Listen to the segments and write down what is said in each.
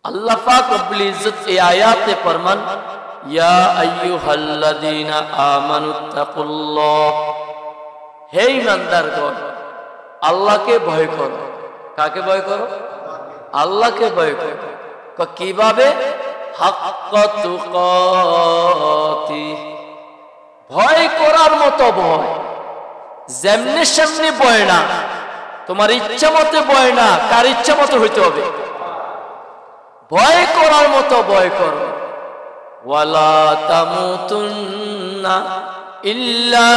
আল্লাহ পাক রব্বুল ইজ্জত এই আয়াতে ফরমান, ইয়া আইয়ুহাল্লাযীনা আমানুত্তাকুল্লাহ, হে ঈমানদারগণ আল্লাহকে ভয় করো। কাকে ভয় করো? আল্লাহকে ভয় করো। কিভাবে? হাক্কা তুকাতি, ভয় করার মতো ভয়, যেমনি সেমনি ভয় না, তোমার ইচ্ছা মতো ভয় না, কার ইচ্ছা মতো হইতে হবে, ভয় করার মতো ভয় করো। ওয়ালা তামুতুন্না ইল্লা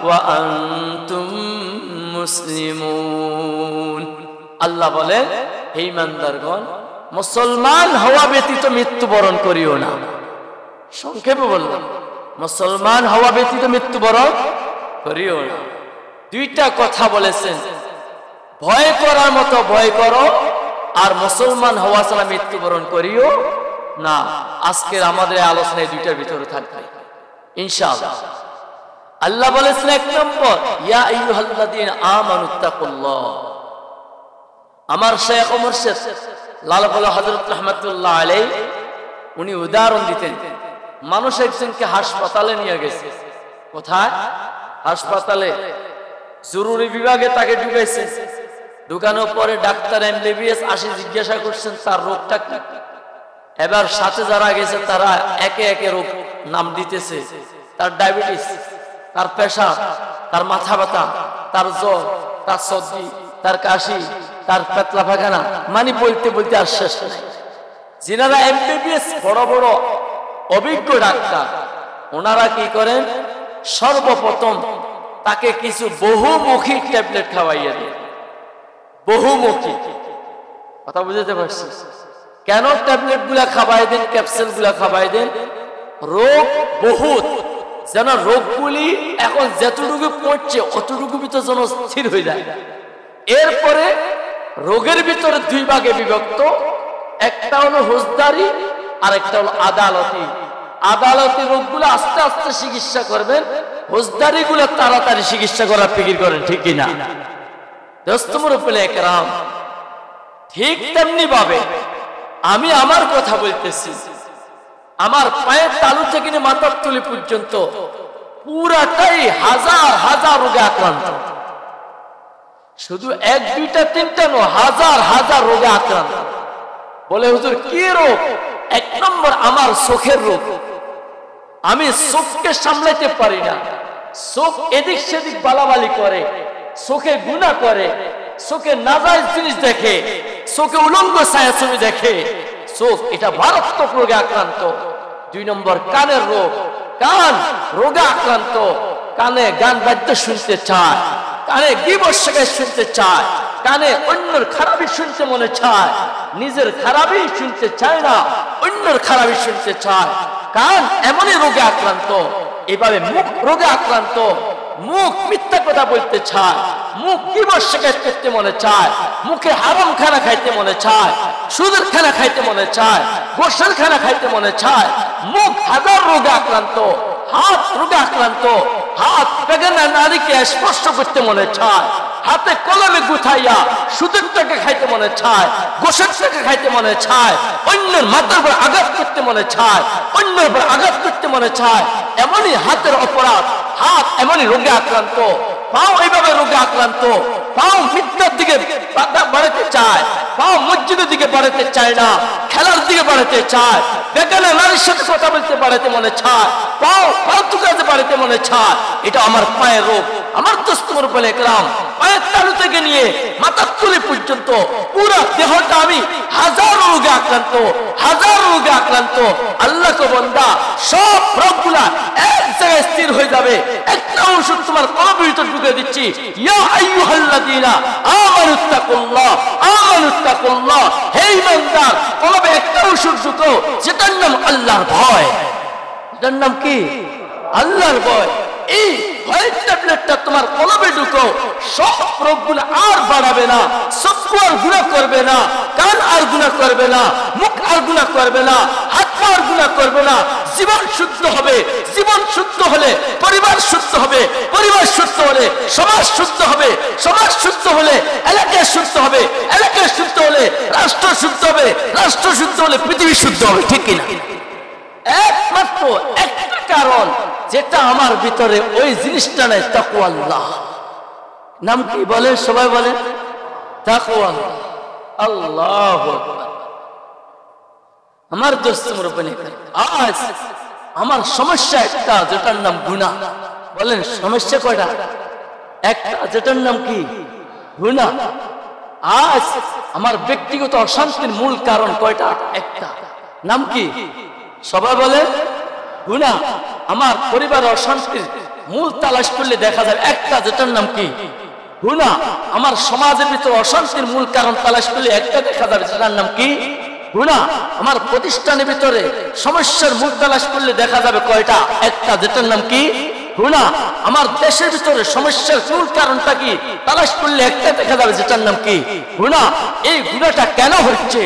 ওয়া আনতুম মুসলিমুন। আল্লাহ বলেন, হে ঈমানদারগণ মুসলমান হওয়া ব্যতীত মৃত্যুবরণ করিও না। সংক্ষেপে বললাম, মুসলমান হওয়া ব্যতীত মৃত্যুবরণ করিও না। দুইটা কথা বলেছেন, ভয় করার মতো ভয় করো আর মুসলমান হওয়া ছাড়া মৃত্যুবরণ করিও না। আজকের আমাদের আলোচনায় দুইটার ভিতরে থাকবে ইনশাআল্লাহ। আল্লাহ বলেছেন এক নম্বর, ইয়া আইয়ুহাল্লাযীনা আমানুত্তাকুল্লাহ। আমার শেখ ও মুর্শিদ লালপুরা হযরত রাহমাতুল্লাহ আলাইহি উনি উদাহরণ দিতেন। মানুষ একজনকে হাসপাতালে নিয়ে গেছে। কোথায়? হাসপাতালে, জরুরি বিভাগে তাকে ঢুকাইছে। ঢুকানোর পরে ডাক্তার এমবিবিএস আসি জিজ্ঞাসা করছেন তার রোগটা কি। এবার সাথে যারা গেছে তারা একে একে রোগ নাম দিতেছে। তার ডায়াবেটিস, তার প্রেসার, তার মাথা ব্যথা, তার জ্বর, তার সর্দি, তার কাশি, তার পেতলা পায়খানা, মানে বলতে বলতে আর শেষ নাই। যিনারা এমবিবিএস বড় বড় অভিজ্ঞ ডাক্তার, ওনারা কি করেন? সর্বপ্রথম তাকে কিছু বহুমুখী ট্যাবলেট খাওয়াইয়া দেন। বহুমুখী, কথা বুঝতে পারছি? কেন ট্যাবলেট গুলা খাওয়াই দেন, ক্যাপসুল গুলা খাওয়াই দেন? রোগ বহুত, যেন রোগগুলি এখন যতটুকু পড়ছে অতটুকু ভিতরে যেন স্থির হয়ে যায়। এরপরে রোগের ভিতরে দুই ভাগে বিভক্ত, একটা হলো হুজদারি আর একটা হলো আদালতি। আদালতি রোগগুলো আস্তে আস্তে চিকিৎসা করবেন, হুজদারি গুলো তাড়াতাড়ি চিকিৎসা করার ফিকির করেন, ঠিক কিনা? দোস্তমর উপরে একরাম, ঠিক তেমনি ভাবে আমি আমার কথা বলতেছি, আমার পায়ের তালু থেকে মাথার তুলি পর্যন্ত পুরাটাই হাজার হাজার রোগে আক্রান্ত। শুধু এক দুইটা তিনটা নয়, হাজার হাজার রোগে আক্রান্ত। বলে হুজুর কি রোগ? এক নম্বর আমার চোখের রোগ। আমি চোখকে সামলাইতে পারি না, চোখ এদিক সেদিক বালাবালি করে, চোখে গুনাহ করে, চোখে নাজায়েজ জিনিস দেখে, চোখে উলঙ্গ ছায়াছবি দেখে। চোখ এটা মারাত্মক রোগে আক্রান্ত। দুই নম্বর কানের রোগ, কান রোগে আক্রান্ত। কানে গান বাদ্য শুনতে চায়, কানে গীবত শেখায় শুনতে চায়, কানে অন্যের খারাপই শুনতে মনে চায়, নিজের খারাপই শুনতে চায় না, অন্যের খারাপই শুনতে চায়। কান এমনই রোগে আক্রান্ত। এভাবে মুখ রোগে আক্রান্ত। মুখ মিথ্যা কথা বলতে চায়, মুখ গীবত শেখায় করতে মনে চায়, মুখে হারাম খানা খাইতে মনে চায়, সুদের খানা খাইতে মনে চায়, গোসল খানা খাইতে মনে চায়। মুখ হাজার রোগে আক্রান্ত। হাত রোগে আক্রান্ত। হাত বেগানা নারীকে স্পর্শ করতে মনে চায়, হাতে কলমে গুথাইয়া সুদের টাকা খাইতে মনে চায়, গোসল টাকা খাইতে মনে চায়, অন্যের মাথার উপর আঘাত করতে মনে চায়, অন্যের উপর আঘাত করতে মনে চায়। এমনই হাতের অপরাধ। হাত এমনই রোগে আক্রান্ত। পাও এইভাবে রোগে আক্রান্ত। পাও মিথ্যার দিকে বাড়াতে চায়, পাও মসজিদের দিকে বাড়াতে চায় না, খেলার দিকে বাড়াতে চায়, বেগানা নারীর সাথে কথা বলতে বাড়াতে মনে চায়, পাও ফালতু কাজে বাড়াতে মনে চায়। এটা আমার পায়ের রোগ। আমার দোস্তমর উপরে একরাম, পায়ের তালু থেকে নিয়ে মাথার তুলি পর্যন্ত পুরো দেহটা আমি হাজার রোগে আক্রান্ত, হাজার রোগে আক্রান্ত। আল্লাহ কো বান্দা, সব রোগগুলা এক জায়গায় স্থির হয়ে যাবে। একটা ওষুধ তোমার কলবের ভিতর ঢুকে দিচ্ছি, ইয়া আইয়ুহাল্লাযীনা আমানুত্তাকুল্লাহ, আমানুত্তাকুল্লাহ। হে ঈমানদার, কলবে একটা ওষুধ ঢুকো, যেটার নাম আল্লাহর ভয়। এটার নাম কি? আল্লাহর ভয়। এই ভয়ের ট্যাবলেটটা তোমার কলবে ঢুকো, সব রোগগুলো আর বাড়াবে না, চক্ষু আর গুনাহ করবে না, কান আর গুনাহ করবে না, মুখ আর গুনাহ করবে না, হাত পা আর গুনাহ করবে না। জীবন শুদ্ধ হবে, জীবন শুদ্ধ হলে পরিবার শুদ্ধ হবে, পরিবার শুদ্ধ হলে সমাজ শুদ্ধ হবে, সমাজ শুদ্ধ হলে এলাকা শুদ্ধ হবে, এলাকা শুদ্ধ হলে রাষ্ট্র শুদ্ধ হবে, রাষ্ট্র শুদ্ধ হলে পৃথিবী শুদ্ধ হবে। ঠিক কিনা? একমাত্র একটা কারণ যেটা আমার ভিতরে ওই জিনিসটা নাই, তাকওয়া আল্লাহ। নাম কি বলে? সবাই বলে তাকওয়া আল্লাহ। আল্লাহু আকবার। আমার দোস্ত মুরব্বী, আজ আমার সমস্যা একটা, যেটার নাম গুনাহ। বলেন সমস্যা কয়টা? একটা, যেটার নাম কি? গুনাহ। আজ আমার ব্যক্তিগত অশান্তির মূল কারণ কয়টা? একটা, নাম কি? সবাই বলে গুনাহ। আমার পরিবারের অশান্তির মূল তালাশ করলে দেখা যায় একটা, যেটার নাম কি? গুনাহ। আমার সমাজের ভিতরে অশান্তির মূল কারণ তালাশ করলে একটা দেখা যাবে, যেটার নাম কি? গুনাহ। আমার প্রতিষ্ঠানের ভিতরে সমস্যার মূল তালাশ করলে দেখা যাবে কয়টা? একটা, যেটার নাম কি? গুনাহ। আমার দেশের ভিতরে সমস্যার মূল কারণটা কি তালাশ করলে একটা দেখা যাবে, যেটার নাম কি? গুনাহ। এই গুনাহটা কেন হচ্ছে?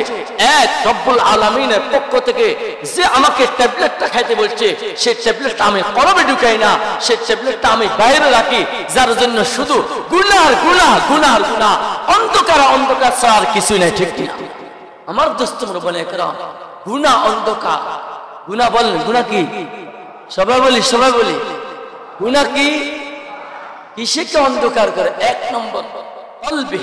এক, রব্বুল আলামিনের পক্ষ থেকে যে আমাকে ট্যাবলেটটা খাইতে বলছে, সেই ট্যাবলেটটা আমি কলবে ঢুকাই না, সেই ট্যাবলেটটা আমি বাইরে রাখি, যার জন্য শুধু গুনাহ গুনাহ গুনাহ গুনাহ, অন্ধকার অন্ধকার ছাড়া আর কিছুই নাই। ঠিক কিনা? আমার দোস্ত মুরব্বী একরাম, গুনাহ অন্ধকার। গুনাহ বলেন গুনাহ কি? সবাই বলি, সবাই বলি গুনাহ কি? কিসেকে অন্ধকার করে? এক নম্বর কলবে।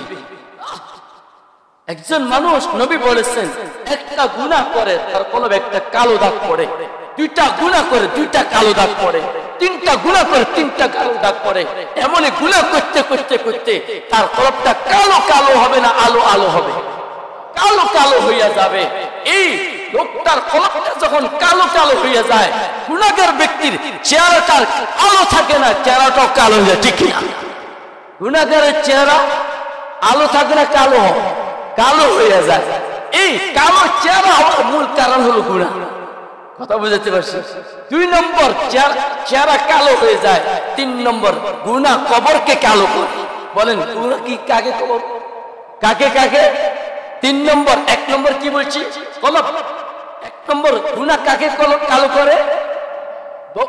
একজন মানুষ, নবী বলেছেন, একটা গুনাহ করে তার কলবে একটা কালো দাগ পড়ে, দুইটা গুনাহ করে দুইটা কালো দাগ পড়ে, তিনটা গুনাহ করে তিনটা কালো দাগ পড়ে। এমনই গুনাহ করতে করতে করতে তার কলবটা কালো কালো হবে না, আলো আলো হবে, কালো কালো হইয়া যাবে। এই লোকটার কলবটা যখন কালো কালো হইয়া যায়, গুনাহগার ব্যক্তির চেহারাটার আলো থাকে না, চেহারাটাও কালো হয়ে যায়। ঠিক কিনা? গুনাহগারের চেহারা আলো থাকে না, কালো কালো হইয়া যায়। এই কালো চেহারা হওয়ার মূল কারণ হলো গুনাহ। কথা বুঝতে পারছি? দুই নম্বর, চেহারা কালো হয়ে যায়। তিন নম্বর, গুনাহ কবরকে কালো করে। বলেন গুনাহ কি কাকে কবর, কাকে কাকে? তিন নম্বর, এক নম্বর কি বলছি? কলব। এক নম্বর গুনাহ কাকে কালো করে?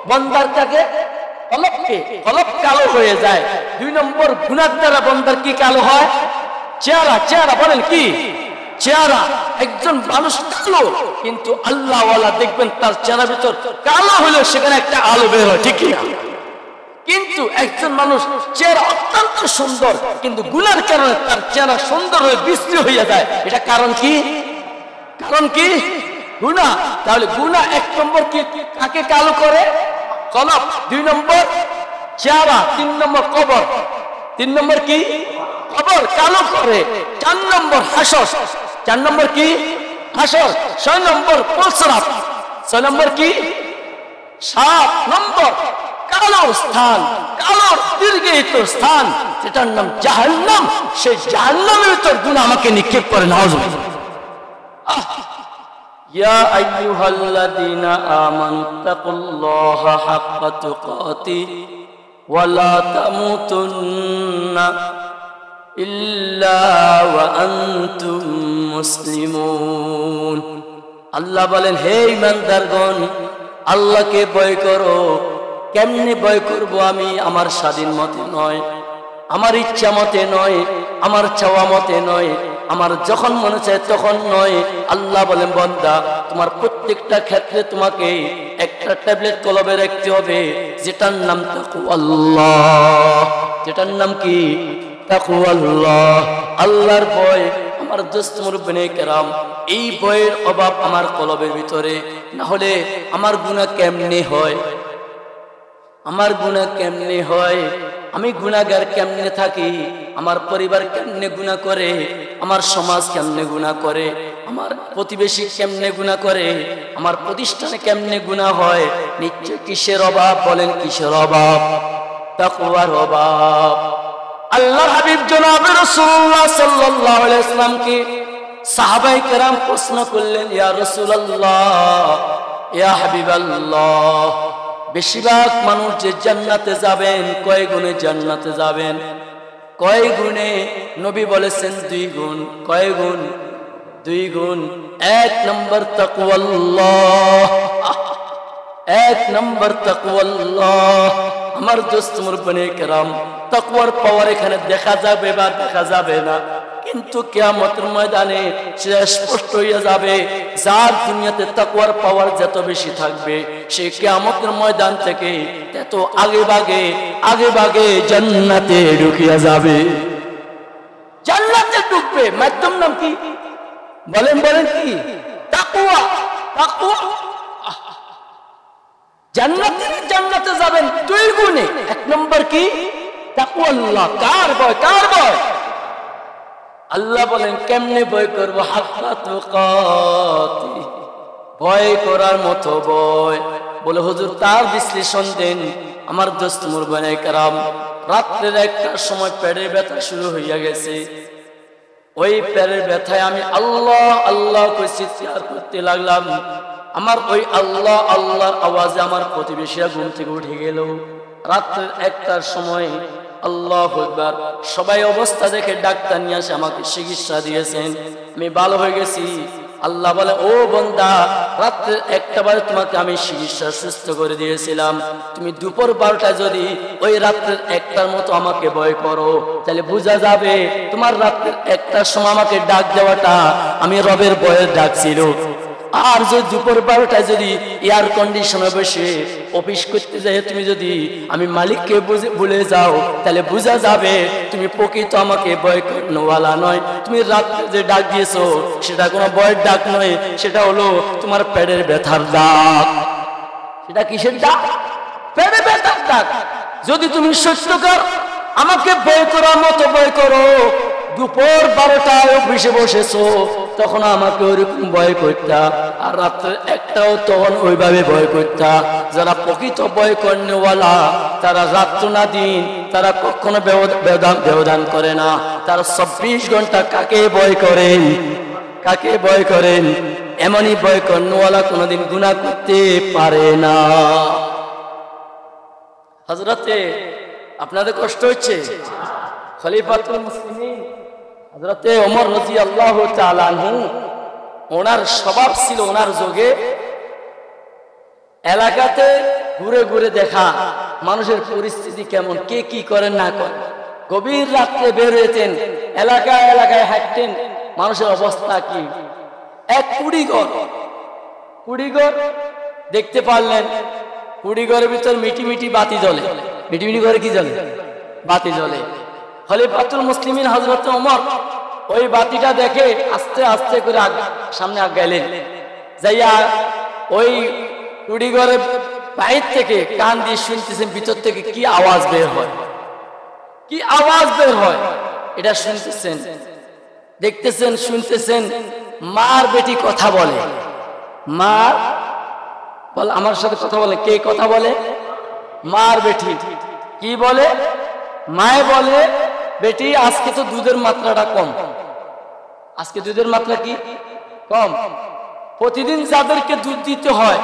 বান্দার কাকে? কলবকে। কলব কালো হয়ে যায়। দুই নম্বর, গুনাহ দ্বারা বান্দার কি কালো হয়? চেহারা। চেহারা বলেন কি? চেহারা। একজন মানুষ কালো, কিন্তু আল্লাহ ওয়ালা দেখবেন তার চেহারার ভিতর কালো হলেও সেখানে একটা আলো বের হয়। ঠিক কিনা? কিন্তু একজন মানুষ চেহারা অত্যন্ত সুন্দর, কিন্তু গুনাহর কারণে তার চেহারা সুন্দর হয়ে বিশ্রী হইয়া যায়। এটা কারণ কি? কারণ কি? গুনাহ। তাহলে গুনাহ এক নম্বর কি কাকে কালো করে? কলব। দুই নম্বর চেহারা। তিন নম্বর কবর। তিন নম্বর কি? কবর কালো করে। চার নম্বর হাসর। চার নম্বর কি? হাসর। ছয় নম্বর প্রস্রাব। ছয় নম্বর কি? সাত নম্বর কালো স্থান, কালোর দীর্ঘিত স্থান, যেটার নাম জাহান্নাম। সেই জাহান্নামের ভিতর গুনাহ আমাকে নিক্ষেপ করে। নাউজুবিল্লাহ। ইয়া আইয়ুহাল্লাযীনা আমানুত্তাকুল্লাহা হাক্কা তুকাতিহ ওয়া লা তামুতুন্না ইল্লা ওয়া আনতুম মুসলিমুন। আল্লাহ বলেন, হে ঈমানদারগণ, আল্লাহকে ভয় করো। কেমনে ভয় করবো আমি? আমার স্বাধীন মতে নয়, আমার ইচ্ছা মতে নয়, আমার চাওয়া মতে নয়, আমার যখন মনে চায় তখন নয়। আল্লাহ বলেন, বান্দা, তোমার প্রত্যেকটা ক্ষেত্রে তোমাকে একটা ট্যাবলেট কলবে রাখতে হবে, যেটার নাম তাকওয়াল্লাহ। যেটার নাম কি? তাকওয়াল্লাহ। আল্লাহর ভয়। আমার দোস্ত মুরব্বিনে কেরাম, এই ভয়ের অভাব আমার কলবের ভিতরে না হলে আমার গুনাহ কেমনে হয়? আমার গুনাহ কেমনে হয়? আমি গুনাহগার কেমনে থাকি? আমার পরিবার কেমনে গুনাহ করে? আমার সমাজ কেমনে গুনাহ করে? আমার প্রতিবেশী কেমনে গুনাহ করে? আমার প্রতিষ্ঠানে কেমনে গুনাহ হয়? নিশ্চয় কিসের অভাব? বলেন কিসের অভাব? তাকওয়ার অভাব। আল্লাহর হাবিব জনাবে রাসূলুল্লাহ সাল্লাল্লাহু আলাইহি ওয়াসাল্লামকে সাহাবায়ে কেরাম প্রশ্ন করলেন, ইয়া রাসূলুল্লাহ, ইয়া হাবিবাল্লাহ, বেশিরভাগ মানুষ যে জান্নাতে যাবেন, কয় গুণে জান্নাতে যাবেন? কয় গুণে? নবী বলেছেন 2 গুণ। কয় গুণ? দুই গুণ। এক নম্বর তাকওয়াল্লাহ, এক নম্বর তাকওয়াল্লাহ। আমার দোস্ত মুরব্বানি কেরাম, তাকওয়ার পাওয়ার এখানে দেখা যাবে বা দেখা যাবে না, কিন্তু কিয়ামতের ময়দানে সেটা স্পষ্ট হয়ে যাবে। যার দুনিয়াতে তাকওয়ার পাওয়ার যত বেশি থাকবে, সে কিয়ামতের ময়দান থেকে তত আগে ভাগে জান্নাতে ঢুকিয়া যাবে। জান্নাতে ঢুকবে, মাধ্যম নাম কি বলেন কি? তাকওয়া। তাকওয়া জান্নাতে যাবেন দুই গুণে। এক নম্বর কি? তাকওয়াল্লাহ। কার ভয়? কার ভয়? আল্লাহ বলেন কেমনে ভয় করব? হাক্কা তুকাতি, ভয় করার মতো ভয়। বলে হুজুর তার বিশ্লেষণ দেন। আমার দোস্ত মুরব্বানি কেরাম, রাত্রের একটার সময় পেটের ব্যথা শুরু হইয়া গেছে। ওই পেটের ব্যথায় আমি আল্লাহ আল্লাহ করে চিৎকার করতে লাগলাম। আমার ওই আল্লাহ আল্লাহর আওয়াজে আমার প্রতিবেশীরা ঘুম থেকে উঠে গেল। রাত্রের একটার সময় আল্লাহু আকবার, সবাই অবস্থা দেখে ডাক্তার নিয়ে আসে আমাকে চিকিৎসা দিয়েছেন। আমি ভালো হয়ে গেছি। আল্লাহ বলে, ও বান্দা, রাত্রে একটা বারে তোমাকে আমি চিকিৎসা সুস্থ করে দিয়েছিলাম। তুমি দুপুর 12টায় যদি ওই রাত্রের একটার মতো আমাকে ভয় করো, তাহলে বোঝা যাবে তোমার রাত্রের একটার সময় আমাকে ডাক দেওয়াটা আমি রবের ভয়ের ডাক ছিল। আর যদি দুপুর 12টায় যদি এয়ার কন্ডিশনে বসে অফিস করতে যাই তুমি যদি আমি মালিককে ভুলে যাও, তাহলে বোঝা যাবে তুমি প্রকৃত আমাকে ভয় করানোওয়ালা নয়। তুমি রাত্রে যে ডাক দিয়েছো সেটা কোনো ভয়ের ডাক নয়, সেটা হলো তোমার পেটের ব্যথার ডাক। সেটা কিসের ডাক? পেটের ব্যথার ডাক। যদি তুমি সত্যকার আমাকে ভয় করার মতো ভয় করো, দুপুর 12টায় অফিসে বসেছো, তখন আমাকে ওইরকম ভয় করতা। আর রাত্রে একটাও তখন ওইভাবে ভয় করতা। যারা প্রকৃত ভয় করেওয়ালা, তারা রাত্র না দিন তারা কখনো ব্যবধান করে না। তারা 24 ঘন্টা কাকে ভয় করেন? কাকে ভয় করেন? এমনই ভয় করেওয়ালা কোনোদিন গুনাহ করতে পারে না। হযরতে, আপনাদের কষ্ট হচ্ছে? খলিফাতুল মুসলিমিন হযরতে ওমর রাদিয়াল্লাহু তাআলা আনহু, ওনার স্বভাব ছিল, ওনার যোগে এলাকাতে ঘুরে ঘুরে দেখা মানুষের পরিস্থিতি কেমন, কে কি করেন না করেন। গভীর রাত্রে বের হয়েছেন, এলাকায় এলাকায় হাঁটতেন, মানুষের অবস্থা কি। এক কুড়িঘর দেখতে পারলেন। কুড়িঘরের ভিতর মিটি মিটি বাতি জ্বলে। মিটি মিটি ঘরে কি জ্বলে? বাতি জ্বলে। খলিফাতুল মুসলিমিন হযরত ওমর ওই বাতিটা দেখে আস্তে আস্তে করে সামনে আগাইলেন। যাইয়া ওই কুড়িঘরের বাইরে থেকে কান দিয়ে শুনতেছেন ভিতর থেকে কি আওয়াজ বের হয়, কি আওয়াজ বের হয় এটা শুনতেছেন, দেখতেছেন, শুনতেছেন। মার বেটি কথা বলে। মার বলে, আমার সাথে কথা বলে। কে কথা বলে? মার বেটি। কি বলে? মায়ে বলে, বেটি আজকে তো দুধের মাত্রাটা কম। আজকে দুধের মাত্রা কি কম? প্রতিদিন যাদেরকে দুধ দিতে হয়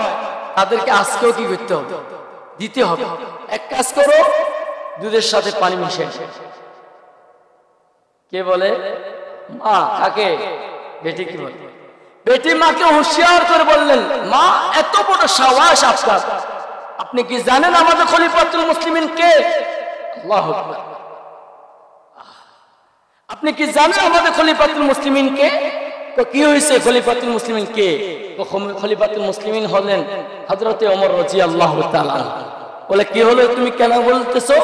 তাদেরকে আজকেও কি করতে হবে? দিতে হবে। এক কাজ করো, দুধের সাথে পানি মিশিয়ে। কে বলে? মা। কাকে? বেটি। কি বলে? বেটি মাকে হুঁশিয়ার করে বললেন, মা এত বড় সাহস আপনার, আপনি কি জানেন আমাদের খলিফাতুল মুসলিমিন কে? আল্লাহু আকবার। আপনি কি জানেন আমাদের খলিফাতুল মুসলিমিন কে? তো কি হয়েছে? খলিফাতুল মুসলিমিন কে? খলিফাতুল মুসলিমিন হলেন হযরতে ওমর রাদিয়াল্লাহু তাআলা। বলে, কি হলো, তুমি কেন বলতেছো?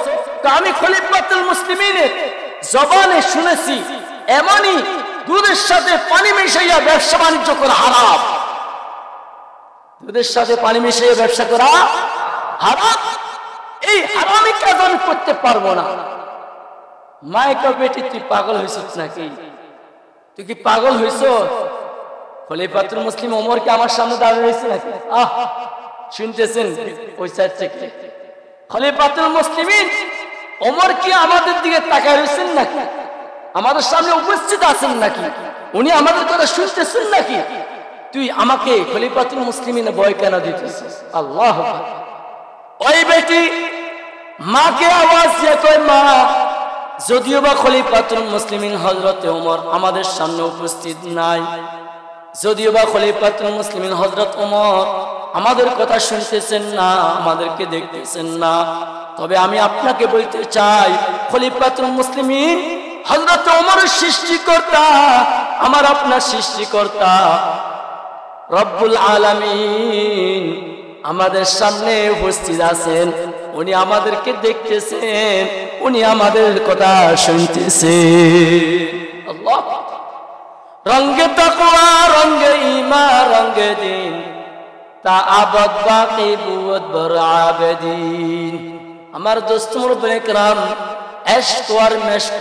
তো আমি খলিফাতুল মুসলিমিনের জবানে শুনেছি এমনই দুধের সাথে পানি মিশাইয়া ব্যবসা বাণিজ্য করা হারাম। দুধের সাথে পানি মিশাইয়া ব্যবসা করা হারাম। এই হারামি কাজ আমি করতে পারবো না। মাইকা, বেটি তুই পাগল হয়েছিস নাকি? তুই কি পাগল হয়েছ? খলিফাতুল মুসলিম ওমর কি আমার সামনে দাঁড়িয়ে রয়েছে নাকি? শুনতেছেন ওই সাইড থেকে? খলিফাতুল মুসলিমিন ওমর কি আমাদের দিকে তাকায় রয়েছেন নাকি? আমাদের সামনে উপস্থিত আছেন নাকি? উনি আমাদের কথা শুনতেছেন নাকি? তুই আমাকে খলিফাতুল মুসলিমিনে ভয় কেন দিতেছিস? আল্লাহু আকবার। ওই বেটি মাকে আওয়াজ দিয়ে কয়, মা, যদিও বা খলিফাতুল মুসলিমিন হযরতে ওমর আমাদের সামনে উপস্থিত নাই, যদিও বা খলিফাতুল মুসলিমিন হযরত ওমর আমাদের কথা শুনতেছেন না, আমাদেরকে দেখতেছেন না, তবে আমি আপনাকে বলতে চাই খলিফাতুল মুসলিমিন হযরত ওমরের সৃষ্টিকর্তা, আমার আপনার সৃষ্টিকর্তা রব্বুল আলামিন আমাদের সামনে উপস্থিত আছেন। উনি আমাদেরকে দেখতেছেন, উনি আমাদের কথা শুনতেছেন। আল্লাহ রঙ্গে তাকওয়া রঙ্গে ঈমান রঙ্গে দিন তা আবাদ বাকি বুয়ত বর আবেদিন। আমার দোস্ত মুরব্বিয়ে کرام, এশক আর মেশক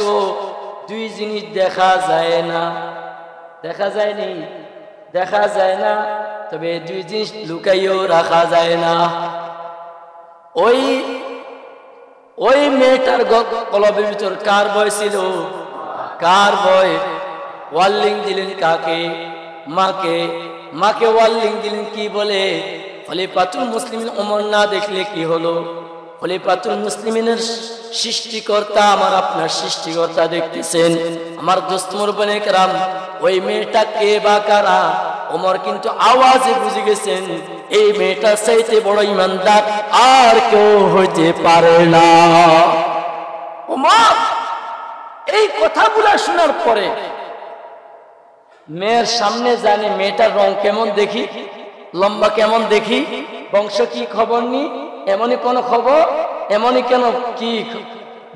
দুই জিনিস দেখা যায় না, দেখা যায়নি, দেখা যায় না, তবে দুই জিনিস লুকাইও রাখা যায় না। ওই মেয়েটার কলবের ভিতর কার ভয় ছিল? কার ভয়? ওয়ার্নিং দিলেন কাকে? মাকে। মাকে ওয়ার্নিং দিলেন কি বলে? খলিফাতুল মুসলিমিন ওমর না দেখলে কি হলো? খলিফাতুল মুসলিমিনের সৃষ্টিকর্তা আমার আপনার সৃষ্টিকর্তা দেখতেছেন। আমার দোস্ত মুরব্বিয়ে کرام, ওই মেয়েটা কে বা কারা? ওমর কিন্তু আওয়াজে বুঝে গেছেন এই মেয়েটা চাইতে বড় ইমানদার আর কেউ হইতে পারে না। ওমর এই কথাগুলো শোনার পরে মেয়ের সামনে জানি মেয়েটার রং কেমন দেখি, লম্বা কেমন দেখি, বংশ কি খবর নি, এমনই কোন খবর, এমনই কেন কি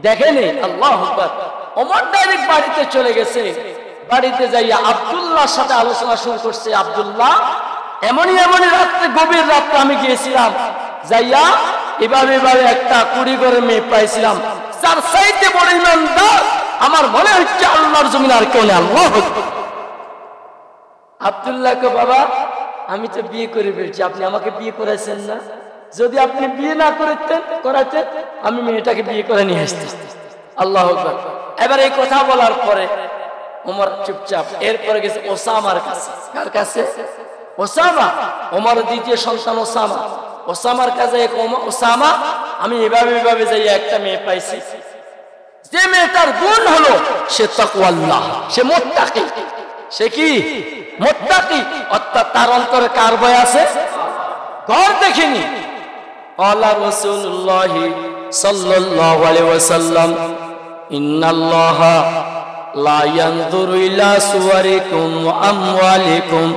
দেখেনি? আল্লাহু আকবার। ওমর ডাইরেক্ট বাড়িতে চলে গেছে। বাড়িতে যাইয়া আব্দুল্লাহর সাথে আলোচনা শুরু করছে। আব্দুল্লাহ, এমনই রাত্রে, গভীর রাত্রে আমি গিয়েছিলাম, যাইয়া এভাবে একটা কুড়ি ঘরের মেয়ে পাইছিলাম, যার চাইতে বড় ইমানদার আমার মনে হচ্ছে আল্লাহর জমিন আর কেউ নেই। আল্লাহু আকবার। আব্দুল্লাহকে, বাবা আমি তো বিয়ে করে ফেলছি, আপনি আমাকে বিয়ে করাইছেন না? যদি আপনি বিয়ে না করাতেন আমি মেয়েটাকে বিয়ে করে নিয়ে আসতেন। আল্লাহু আকবার। এবার এই কথা বলার পরে ওমর চুপচাপ। এরপরে গেছে ওসামার কাছে। কার কাছে? ওসামা, ওমর দ্বিতীয় সন্তান ওসামা। ওসামার কাছে, ওসামা আমি এভাবে যাই একটা মেয়ে পাইছি, যে মেয়েটার গুণ হলো সে তাকওয়াল্লাহ, সে মুত্তাকি। সে কি? মুত্তাকি। অর্থাৎ তার অন্তরে কার ভয় আছে? ঘর দেখিনি। আল্লাহ রাসূলুল্লাহ সাল্লাল্লাহু আলাইহি ওয়াসাল্লাম, ইন্নাল্লাহা লা ইয়ানজুরু ইলা সুওয়ারিকুম ওয়া আমওয়ালিকুম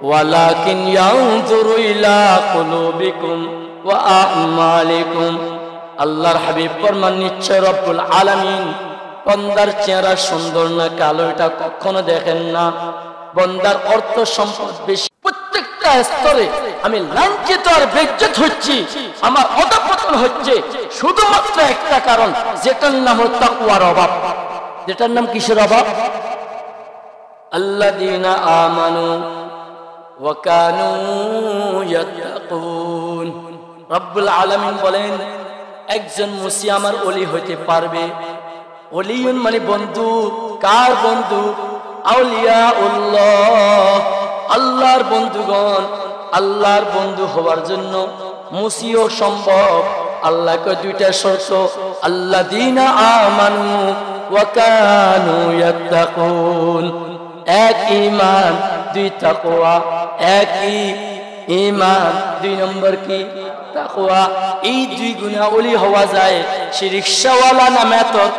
ওয়ালাকিন ইয়ানজুরু ইলা কুলুবিকুম ওয়া আমালিকুম। আল্লাহর হাবিব ফরমান, নিশ্চয় রব্বুল আলামিন বান্দার চেহারা সুন্দর না কালো এটা কখনো দেখেন না। বান্দার অর্থ সম্পদ বেশি, প্রত্যেকটা স্তরে আমি লাঞ্ছিত আর বেজ্জত হচ্ছি, আমার অধঃপতন হচ্ছে শুধুমাত্র একটা কারণ, যেটার নাম হলো তাকওয়ার অভাব। যেটার নাম কিসের অভাব? আল্লাযীনা আমানু ওয়া কানু ইয়াত্তাকুন। রব্বুল আলামিন বলেন, একজন মুসলিম আমার ওলি হইতে পারবে। ওলিউন মানে বন্ধু। কার বন্ধু? আউলিয়াউল্লাহ, আল্লাহর বন্ধুগণ। আল্লাহর বন্ধু হওয়ার জন্য মুসিও সম্ভব। আল্লাহকে দুইটা শর্ত, আল্লাযীনা আমানু ওয়া কানু ইয়াত্তাকুন। এক ঈমান, দুই তাকওয়া। এক ঈমান, দুই নম্বর কি? তাকওয়া। এই দুই গুণে ওলি হওয়া যায়। সে রিকশাওয়ালা না মেথর,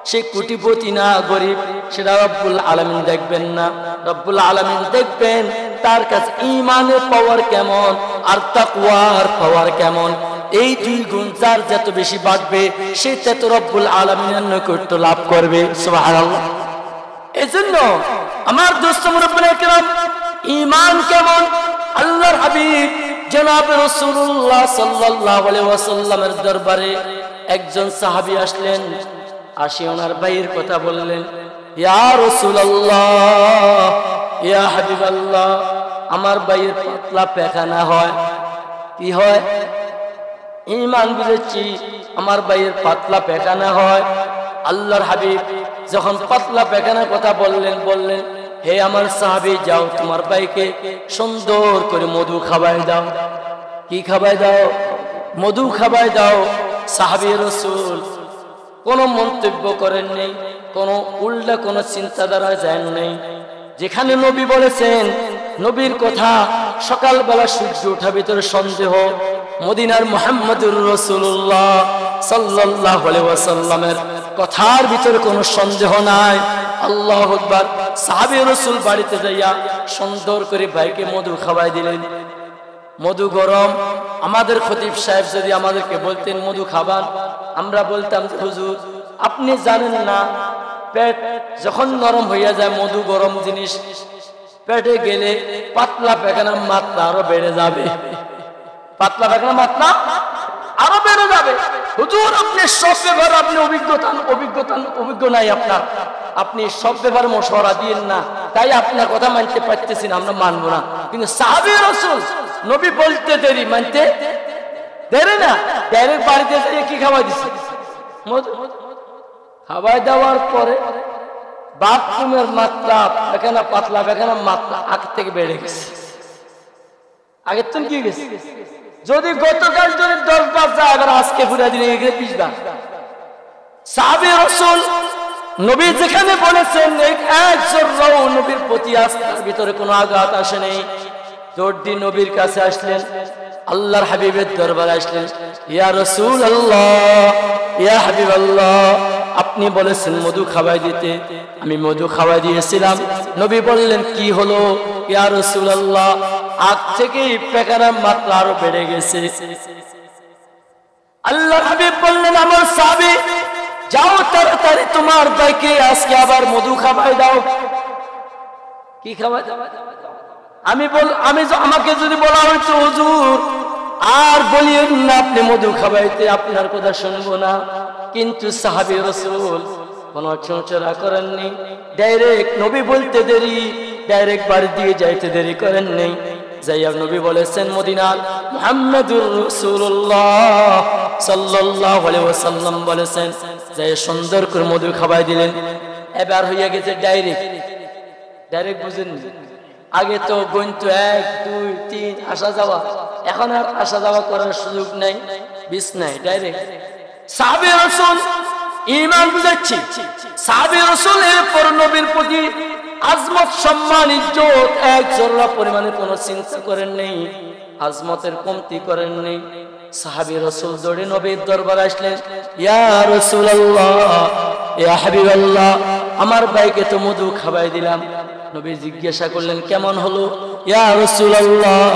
সে কোটিপতি না গরিব, সেটা রব্বুল আলামিন দেখবেন না। রব্বুল আলামিন দেখবেন তার কাছে ঈমানের পাওয়ার কেমন আর তাকওয়ার পাওয়ার কেমন। এই দুই গুণ যার যত বেশি বাড়বে সে তত রব্বুল আলামিনের নৈকট্য লাভ করবে। সুবহানাল্লাহ। এজন্য আমার দোস্ত মুরব্বিয়ে کرام, ঈমান কেমন? আল্লাহর হাবিব জনাব রাসূলুল্লাহ সাল্লাল্লাহু আলাইহি ওয়াসাল্লামের দরবারে একজন সাহাবী আসলেন। আসি ওনার ভাইয়ের কথা বললেন, ইয়া রাসূলুল্লাহ, ইয়া হাবিবাল্লাহ, আমার ভাইয়ের পাতলা পায়খানা হয়। কি হয়? ঈমান বুঝেছি, আমার ভাইয়ের পাতলা পায়খানা হয়। আল্লাহর হাবিব যখন পাতলা পায়খানার কথা বললেন, হে আমার সাহাবী, যাও তোমার ভাইকে সুন্দর করে মধু খাওয়াই দাও। কি খাওয়াই দাও? মধু খাওয়াই দাও। সাহাবী রাসূল কোনো মন্তব্য করেন নেই, কোনো উল্টা কোনো চিন্তাধারা যায় নেই। যেখানে নবী বলেছেন, নবীর কথা সকালবেলা সূর্য ওঠা ভিতরে সন্দেহ, মদিনার মুহাম্মদুর রাসূলুল্লাহ সাল্লাল্লাহু আলাইহি ওয়াসাল্লামের কথার ভিতরে কোনো সন্দেহ নাই। আল্লাহু আকবার। সাহাবী রাসূল বাড়িতে যাইয়া সুন্দর করে ভাইকে মধু খাওয়াই দিলেন। মধু গরম, আমাদের খতিব সাহেব যদি আমাদেরকে বলতেন মধু খাবার, আমরা বলতাম হুজুর আপনি জানেন না, পেট যখন নরম হইয়া যায়, মধু গরম জিনিস, পেটে গেলে পাতলা পায়খানার মাত্রা আরো বেড়ে যাবে, পাতলা পায়খানার মাত্রা আরো বেড়ে যাবে। হুজুর আপনি সব ব্যাপারে আপনি অভিজ্ঞ নাই আপনার, আপনি সব ব্যাপারে মশওয়ারা দিয়েন না, তাই আপনার কথা মানতে পারতেছি না, আমরা মানবো না। কিন্তু সাহাবী রাসূল নবী বলতে দেরি, মানতে দেরি না, ডাইরেক্ট বাড়িতে এসে কি খাওয়াই দিছে, খাওয়াই দেওয়ার পরে বাথরুমের মাত্রা পায়খানা, পাতলা পায়খানার মাত্রা আগে থেকে বেড়ে গেছে। আগের তো কি গেছে, যদি গতকাল যদি 10 বার যায়, এবার আজকে পুরা দিনে 20 বার। সাহাবী রাসূল নবী যেখানে বলেছেন এক জররাও নবীর প্রতি আস্থার ভিতরে কোনো আঘাত আসে নাই, দৌড়ি নবীর কাছে আসলেন, আল্লাহর হাবিবের দরবারে আসলেন। ইয়া রাসূলুল্লাহ, ইয়া হাবিবাল্লাহ, আপনি বলেছেন মধু খাওয়াই দিতে, আমি মধু খাওয়াই দিয়েছিলাম। নবী বললেন কি হলো? ইয়া রাসূলুল্লাহ, আগ থেকে পায়খানার মাত্রা আরো বেড়ে গেছে। আল্লাহর হাবিব বললেন আমার সাহাবী, যাও তাড়াতাড়ি তোমার ভাইকে আজকে আবার মধু খাওয়াই দাও। কি খাওয়াই দাও? আমাকে যদি বলা হইতো হুজুর আর বলিয়েন না আপনি মধু খাওয়াইতে, আপনার কথা শুনবো না। কিন্তু সাহাবী রাসূল কোনো চোচরা করেননি, ডাইরেক্ট নবী বলতে দেরি, ডাইরেক্ট বাড়ি দিয়ে যাইতে দেরি করেননি। যাইয়া নবী বলেছেন মদিনার মুহাম্মদুর রাসূলুল্লাহ সাল্লাল্লাহু আলাইহি ওয়াসাল্লাম বলেছেন, যাই সুন্দর করে মধু খাওয়াই দিলেন। এবার হইয়া গেছে ডাইরেক্ট বুঝেন, আগে তো গণিত 1 2 3 আসা যাওয়া, এখন আর আসা যাওয়া করার সুযোগ নাই, বিষ নাই, ডাইরেক্ট। সাহাবী রাসূল ঈমান বুঝাচ্ছি, সাহাবী রাসূল এরপর নবীর প্রতি আজমত, সম্মান, ইজ্জত এক জররা পরিমাণে কোনো চিন্তা করেন নেই, আজমতের কমতি করেন নেই। সাহাবী রাসূল দৌড়ে নবীর দরবারে আসলেন। ইয়া রাসূলুল্লাহ, ইয়া হাবিবাল্লাহ, আমার ভাইকে তো মধু খাওয়াই দিলাম। নবী জিজ্ঞাসা করলেন কেমন হলো? ইয়া রাসূলুল্লাহ,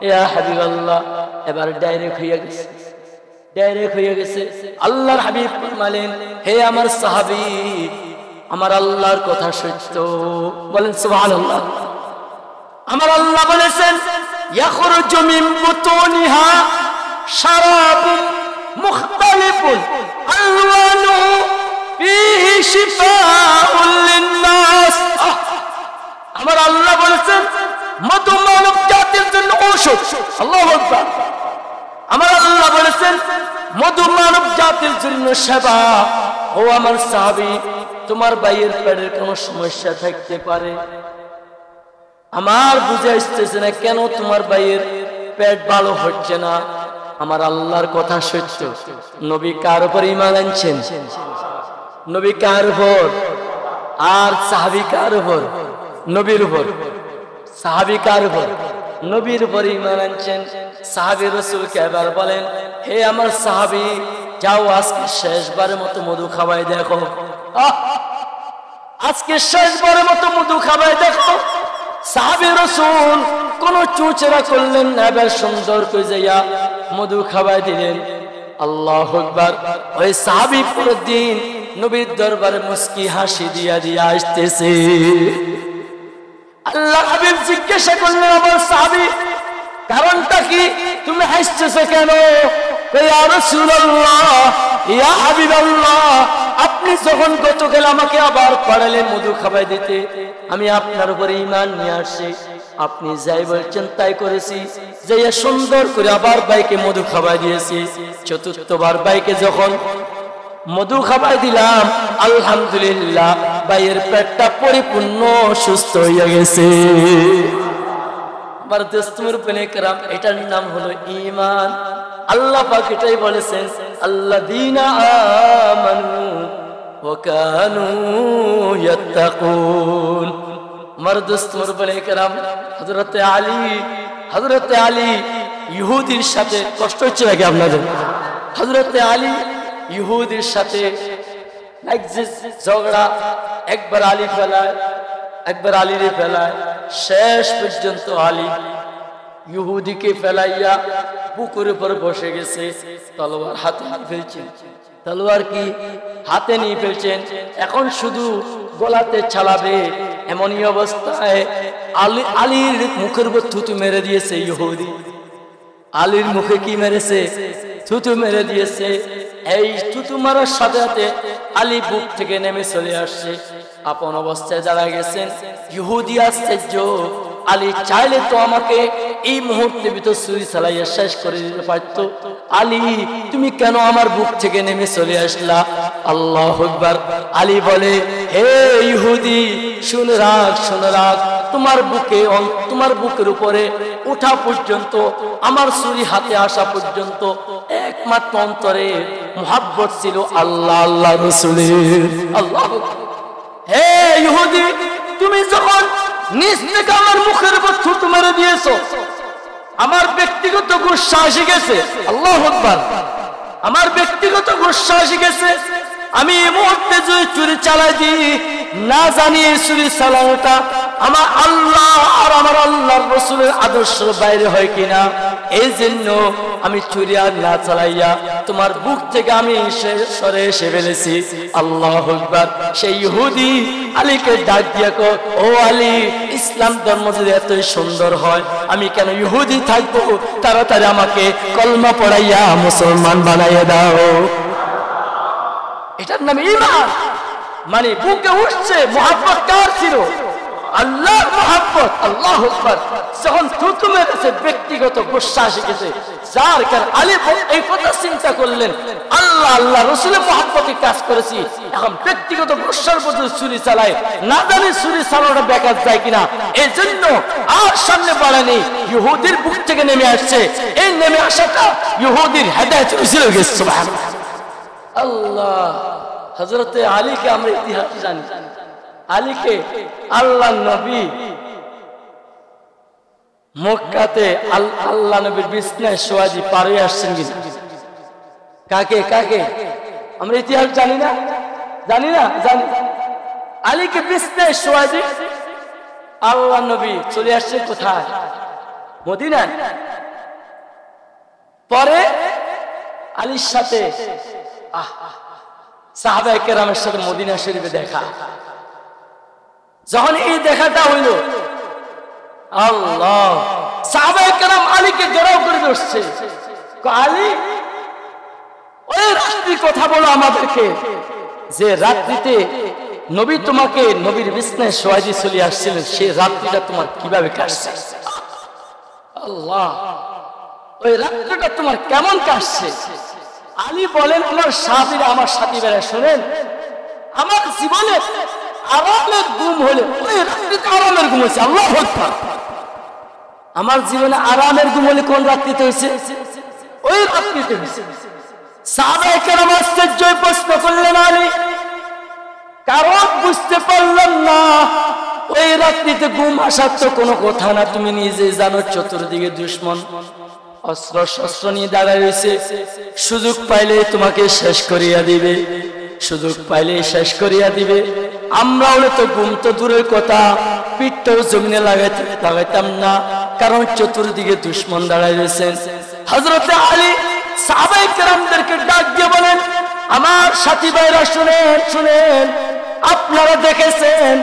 ইয়া হাবিবাল্লাহ, এবার ডাইরেক্ট হয়ে গেছে। আল্লাহর হাবিব ফরমালেন, হে আমার সাহাবী, আমার আল্লাহর কথা সত্য, বলেন সুবহানাল্লাহ। আমার আল্লাহ বলেছেন ইয়াখরুজু মিন বুতুনিহা শারাবুন মুখতালিফুন আলওয়ানুহু ফীহি শিফাউন লিন-নাস। আমার আল্লাহ বলেছেন মধু মানব জাতির জন্য ঔষধ। আল্লাহু আকবার। আমার আল্লাহ বলেছেন মধু মানব জাতির জন্য সেবা। ও আমার সাহাবী, তোমার ভাইয়ের পেটের কোনো সমস্যা থাকতে পারে, আমার বুঝে আসতেছে না কেন তোমার ভাইয়ের পেট ভালো হচ্ছে না। আমার আল্লাহর কথা সত্য। নবী কার উপর ঈমান আনছেন? নবী কার উপর? আর সাহাবী কার উপর? নবীর উপর। সাহাবী কার উপর? নবীর উপর ঈমান আনছেন। সাহাবী রাসূলকে এবার বলেন, হে আমার সাহাবী, যাও আজকে শেষবারের মতো মধু খাওয়াই দেখো, আজকে শেষবারের মতো মধু খাওয়াই দেখো। সাহাবী রাসূল কোন চুচরা করলেন না, এবার সুন্দর করে যাইয়া মধু খাওয়াই দিলেন। আল্লাহু আকবার। ওই সাহাবী পুরো দিন নবীর দরবারে মুস্কি হাসি দিয়া দিয়া আসতেছে। আল্লাহ হাবিব জিজ্ঞাসা করলেন, আমার সাহাবী কারণটা কি, তুমি হাসতেছো কেন? ইয়া রাসূলুল্লাহ, ইয়া হাবিবাল্লাহ, আপনি যখন গতকাল আমাকে আবার পাঠালেন মধু খাওয়াই দিতে, আমি আপনার উপরে ঈমান নিয়ে আসছি, আপনি যাই বলছেন তাই করেছি। যে সুন্দর করে আবার ভাইকে মধু খাওয়াই দিয়েছি। চতুর্থবার ভাইকে যখন মধু খাওয়াই দিলাম, আলহামদুলিল্লাহ, ভাইয়ের পেটটা পরিপূর্ণ সুস্থ হয়ে গেছে। আমার দোস্তমের উপরে کرام, এটার নাম হলো ঈমান। আল্লাহ পাক এটাই বলেছেন, আল্লাযীনা আমানু ওয়া কানু ইয়াত্তাকুন। আমার দোস্ত মুরব্বানে কেরাম, হযরতে আলী ইহুদির সাথে কষ্ট হচ্ছে নাকি আপনাদের? হযরতে আলী ইহুদির সাথে ঝগড়া, একবার আলী ফেলায়, একবার আলীরে ফেলায়, শেষ পর্যন্ত আলী ইহুদিকে ফেলাইয়া বুকের উপর বসে গেছে, তলোয়ার হাতে নিয়ে ফেলছেন। তলোয়ার কি হাতে নিয়ে ফেলছেন, এখন শুধু গলাতে চালাবে। এমনই অবস্থায় আলীর মুখের উপর থুতু মেরে দিয়েছে ইহুদি। আলীর মুখে কি মেরেছে? থুতু মেরে দিয়েছে। এই থুতু মারার সাথে সাথে আলী বুক থেকে নেমে চলে আসছে, আপন অবস্থায় দাঁড়া গেছেন। ইহুদি আশ্চর্য, আলী চাইলে তো আমাকে এই মুহূর্তে ভিতর ছুরি চালাইয়া শেষ করে দিতে পারত। আলী, তুমি কেন আমার বুক থেকে নেমে চলে আসলা? আল্লাহু আকবার। আলী বলে, হে ইহুদি, শুনে রাখ, শুনে রাখ, তোমার বুকের উপরে ওঠা পর্যন্ত, আমার ছুরি হাতে আসা পর্যন্ত একমাত্র অন্তরে মুহাব্বত ছিল আল্লাহ, আল্লাহ রাসূলের। আল্লাহু আকবার। হে ইহুদি, তুমি যখন নিজ থেকে আমার মুখের উপর থুতু মেরে দিয়েছো, আমার ব্যক্তিগত গুসা এসে গেছে। আল্লাহু আকবার। আমার ব্যক্তিগত গুসা এসে গেছে। আমি এই মুহূর্তে যদি চুরি চালাই দিই, না জানিয়ে চুরি চালানোটা আমার আল্লাহ আর আমার আল্লাহর রাসূলের আদর্শের বাইরে হয় কিনা, এই জন্য আমি চুরি আর না চালাইয়া তোমার বুক থেকে আমি সরে এসে ফেলেছি। আল্লাহু আকবার। সেই ইহুদি আলীকে ডাক দিয়া কয়, ও আলী, ইসলাম ধর্ম যদি এতই সুন্দর হয়, আমি কেন ইহুদি থাকবো? তাড়াতাড়ি আমাকে কলমা পড়াইয়া মুসলমান বানাইয়া দাও। এটার নাম ঈমান। মানে বুকে উঠছে মুহাব্বত। কার ছিল? আল্লাহর মুহাব্বত। আল্লাহু আকবার। যখন থুতু মেরেছে, ব্যক্তিগত গুসা এসে গেছে, যার কারণে আলী এই কথা চিন্তা করলেন, আল্লাহ আল্লাহ রাসূলের মুহাব্বতে কাজ করেছি, এখন ব্যক্তিগত গুসার প্রতি ছুরি চালায়, না জানি ছুরি চালানোটা বেকার যায় কিনা, এই জন্য আর সামনে বাড়ানি ইহুদির বুক থেকে নেমে আসছে। এই নেমে আসাটা ইহুদির হেদায়েতের উসিলা হয়ে গেছে। সুবহানাল্লাহ। আল্লাহ। হযরতে আলীকে আমরা ইতিহাস জানি। আলীকে আল্লাহর নবী মক্কাতে আল্লাহ নবীর বিছনায় শোয়া দিয়ে পার হয়ে আসছেন কিনা? কাকে কাকে আমরা ইতিহাস জানি না? জানি না? জানি। আলীকে বিছনায় শোয়া দিয়ে আল্লাহ নবী চলে আসছে কোথায়? মদিনায়। পরে আলীর সাথে সাহাবায়ে কেরামের সাথে মদিনা শরীফে দেখা। যখন এই দেখাটা হইল, আল্লাহ, সাহাবায়ে কেরাম আলীকে ঘেরাও করে বসছে। আলী, ওই রাত্রি কথা বলো আমাদেরকে, যে রাত্রিতে নবী তোমাকে নবীর বিছনায় শোয়া দিয়ে চলে আসছিলেন, সেই রাত্রিটা তোমার কিভাবে কাটছে? আল্লাহ, ওই রাত্রিটা তোমার কেমন কাটছে? আলী বলেন, আমার সাথী বেড়া, শোনেন, আমার জীবনে আরামের ঘুম হলে ওই রাত্রিতে আরামের ঘুম হয়েছে। আল্লাহু আকবার। আমার জীবনে আরামের ঘুম হলে কোন রাত্রিতে হয়েছে? ওই রাত্রিতে হয়েছে। সাহাবায়ে কেরাম আশ্চর্যই প্রশ্ন করলেন, আলী, কারণ বুঝতে পারলাম না। ওই রাত্রিতে ঘুম আসার তো কোনো কথা না, তুমি নিজে জানো চতুর্দিকে দুশমন অস্ত্র শস্ত্র নিয়ে দাঁড়ায় রয়েছে, সুযোগ পাইলে তোমাকে শেষ করিয়া দিবে, সুযোগ পাইলে শেষ করিয়া দিবে। আমরা হলে তো ঘুম তো দূরের কথা, পিঠটাও জমিনে লাগাইতাম না, কারণ চতুর্দিকে দুশমন দাঁড়ায় রয়েছেন। হযরতে আলী সাহাবায়ে কেরামদেরকে ডাক দিয়ে বলেন, আমার সাথী ভাইরা শুনেন, শুনেন, আপনারা দেখেছেন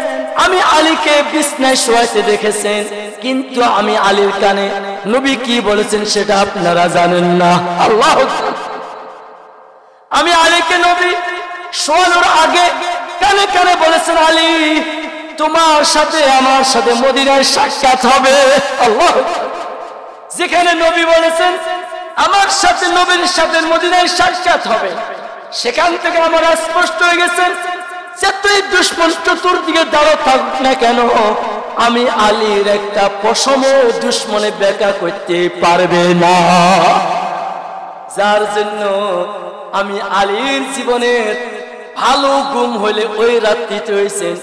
আমি আলীকে বিছনায় শোয়াইতে দেখেছেন, কিন্তু আমি আলীর কানে নবী কি বলেছেন সেটা আপনারা জানেন না। আল্লাহু আকবার। আমি আলীকে নবী শোয়ানোর আগে কানে কানে বলেছেন, আলী, তোমার সাথে আমার সাথে মদিনায় সাক্ষাৎ হবে। আল্লাহু আকবার। যেখানে নবী বলেছেন আমার সাথে নবীর সাথে মদিনায় সাক্ষাৎ হবে, সেখান থেকে আমার স্পষ্ট হয়ে গেছে, যতই দুশমন চতুর্দিকে দাঁড়ো থাক না কেন, আমি আলীর একটা পশম দুশমনে বেকা করতে পারবে না। যার জন্য আমি আলীর জীবনের ভালো ঘুম হলে ওই রাত্রিতে হয়েছেন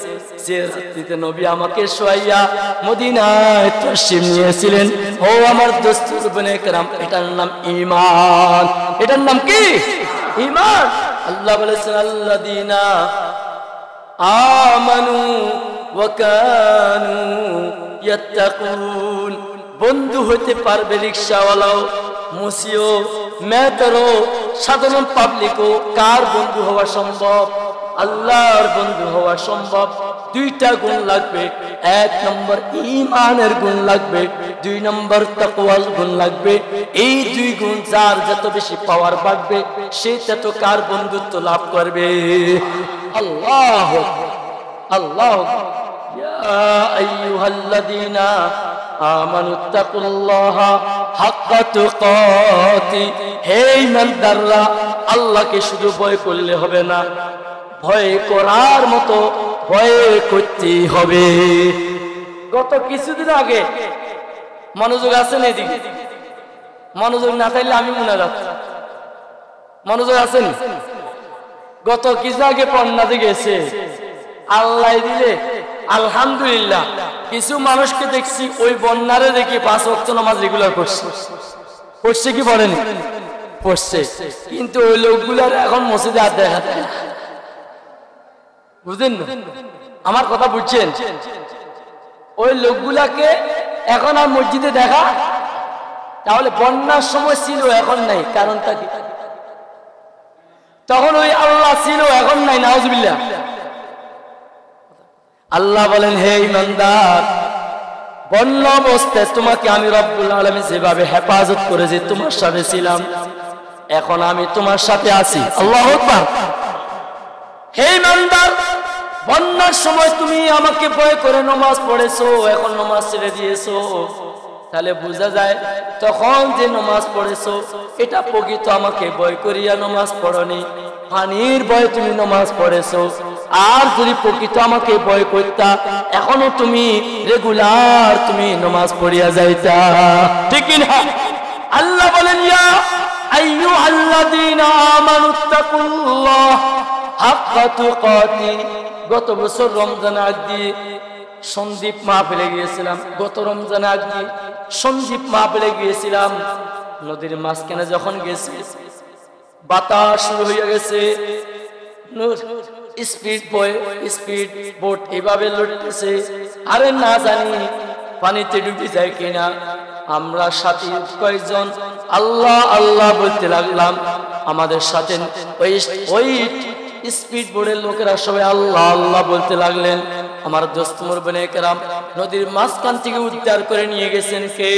যে রাত্রিতে নবী আমাকে শোয়াইয়া মদিনায় তাশরীফ নিয়েছিলেন। ও আমার দোস্ত বনে کرام, এটার নাম ঈমান। এটার নাম কি? ঈমান। আল্লাহ বলেছেন আল্লাযীনা আমানু ওয়া কানু ইয়াত্তাকুন। বন্ধু হতে পারবে রিকশাওয়ালাও, মুসিও, মেটরো, সাধারণ পাবলিকও। কার বন্ধু হওয়া সম্ভব? আল্লাহর বন্ধু হওয়া সম্ভব। দুইটা গুণ লাগবে। এক নম্বর ঈমানের গুণ লাগবে, দুই নম্বর তাকওয়ার গুণ লাগবে। এই দুই গুণ যার যত বেশি পাওয়ার বাড়বে সে তত কার বন্ধুত্ব লাভ করবে। আল্লাহ আল্লাহ ইয়া আইয়ুহাল্লাযীনা আমানুত্তাকুল্লাহা হাক্কা তুকাতি। হে ঈমানদাররা, আল্লাহকে শুধু ভয় করলে হবে না, ভয় করার মতো ভয় করতে হবে। গত কিছুদিন আগে মনোযোগ আছেন এদিকে? মনোযোগ না থাকলে আমি মনে রাখছি। মনোযোগ আছেন? গত কিছু আগে পন্নাতে গেছে, আল্লাহ দিলে আলহামদুলিল্লাহ কিছু মানুষকে দেখছি ওই বন্যারে দেখি 5 ওয়াক্ত নামাজ রেগুলার করছে। পড়ছে কি পড়েনি? পড়ছে। কিন্তু ওই লোকগুলার এখন মসজিদে আর দেখা যায় না। বুঝলেন না? আমার কথা বুঝছেন? ওই লোকগুলাকে এখন আর মসজিদে দেখা, তাহলে বন্যার সময় ছিল এখন নাই, কারণটা কি? তখন ওই আল্লাহ ছিল এখন নাই, নাউজুবিল্লাহ। আল্লাহ বলেন হে ঈমানদার, বন্যা অবস্থায় তোমাকে আমি রব্বুল আলামিন যেভাবে হেফাজত করেছি, তোমার সাথে ছিলাম, এখন আমি তোমার সাথে আছি। আল্লাহু আকবার। হে ঈমানদার, বন্যার সময় তুমি আমাকে ভয় করে নামাজ পড়েছো, এখন নামাজ ছেড়ে দিয়েছো, তাহলে বোঝা যায় তখন যে নামাজ পড়েছো এটা প্রকৃত আমাকে ভয় করিয়া নামাজ পড়নি, পানির ভয়ে তুমি নামাজ পড়েছো। আর যদি প্রকৃত আমাকে ভয় করতা এখনো তুমি রেগুলার তুমি নামাজ পড়িয়া যাইতা, ঠিক না? আল্লাহ বলেন ইয়া আইয়ুহাল্লাযীনা আমানুত্তাকুল্লাহ হাক্কা তুকাতি। গত বছর রমজান আগ দিয়ে সন্দীপ মাহফিলে গিয়েছিলাম। গত রমজান আগ দিয়ে সন্দীপ মাহফিলে গিয়েছিলাম। নদীর মাঝখানে যখন গেছি বাতাস শুরু হয়ে গেছে, স্পিড বোট এভাবে লড়তেছে। আরে না জানি পানিতে ডুবে যায় কিনা। আমরা সাথী কয়েকজন আল্লাহ আল্লাহ বলতে লাগলাম। আমাদের সাথে ওই স্পিড বোর্ডের লোকেরা সবাই আল্লাহ আল্লাহ বলতে লাগলেন। আমার দোস্ত বনে کرام নদীর মাঝখান থেকে উদ্ধার করে নিয়ে গেছেন কে?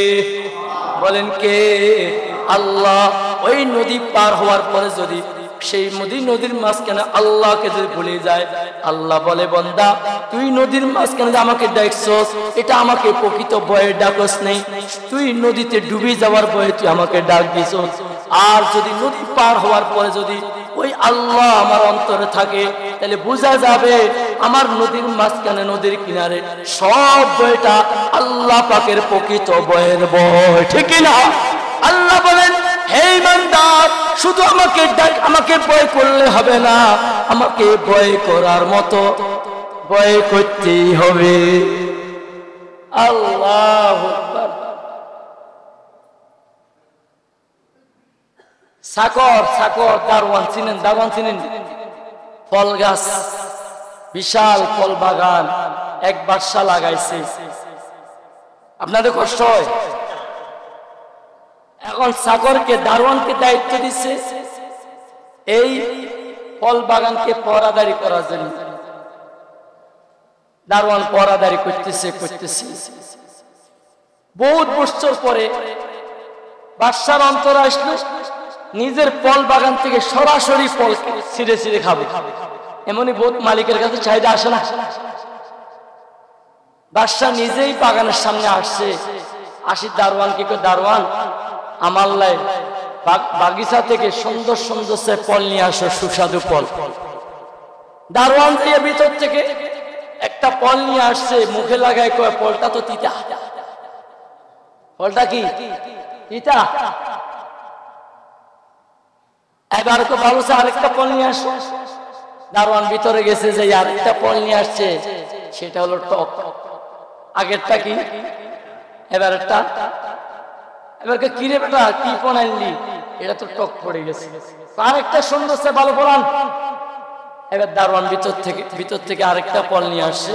বলেন কে? আল্লাহ। ওই নদী পার হওয়ার পরে যদি সেই নদীর মাঝখানে আল্লাহকে যদি ভুলে যায়, আল্লাহ বলে বান্দা তুই নদীর মাঝখানে আমাকে ডাকছস, এটা আমাকে প্রকৃত ভয়ে ডাকস নেই, তুই নদীতে ডুবে যাওয়ার ভয়ে তুই আমাকে ডাক দিছস। আর যদি নদী পার হওয়ার পরে যদি ওই আল্লাহ আমার অন্তরে থাকে তাহলে বোঝা যাবে আমার নদীর মাঝখানে নদীর কিনারে সব ভয়টা আল্লাহ পাকের প্রকৃত ভয়ের ভয়, ঠিক না? আল্লাহ বলেন হে ঈমানদার, শুধু আমাকে ডাক, আমাকে ভয় করলে হবে না, আমাকে ভয় করার মতো ভয় করতেই হবে। আল্লাহু আকবার। সাকর দারওয়ান চিনেন? দারওয়ান চিনেন? ফল গাছ, বিশাল ফল বাগান, এক বাদশা লাগাইছে। আপনাদের কষ্ট হয়? এখন সাকরকে দারওয়ানকে দায়িত্ব দিচ্ছে এই ফল বাগানকে পহরাদারি করার জন্য। দারওয়ান পহরাদারি করতেছে। বহুত বছর পরে বাদশার অন্তর আসলো, নিজের ফল বাগান থেকে সরাসরি ফল ছিঁড়ে খাবে। এমনই বহুত মালিকের কাছে চাহিদা আসে না? বাদশা নিজেই বাগানের সামনে আসছে, আসি দারওয়ানকে কই, দারওয়ান আমার লাই বাগিচা থেকে সুন্দর সুন্দর সে ফল নিয়ে আসো, সুস্বাদু ফল। দারওয়ান দিয়ে ভিতর থেকে একটা ফল নিয়ে আসছে, মুখে লাগায় কয় ফলটা তো তিতা। ফলটা কি তিতা? এবার তো ভালো আরেকটা ফল নিয়ে আসো। দারোয়ান ভিতরে গেছে যে আরেকটা ফল নিয়ে আসছে, সেটা হলো টক। আগেরটা কি, এবারটা। এবারকে কিরে বেটা কি ফল আনলি, এটা তো টক পড়ে গেছে, আরেকটা সুন্দর সে ভালো ফল আন। এবার দারোয়ান ভিতর থেকে আরেকটা ফল নিয়ে আসছে,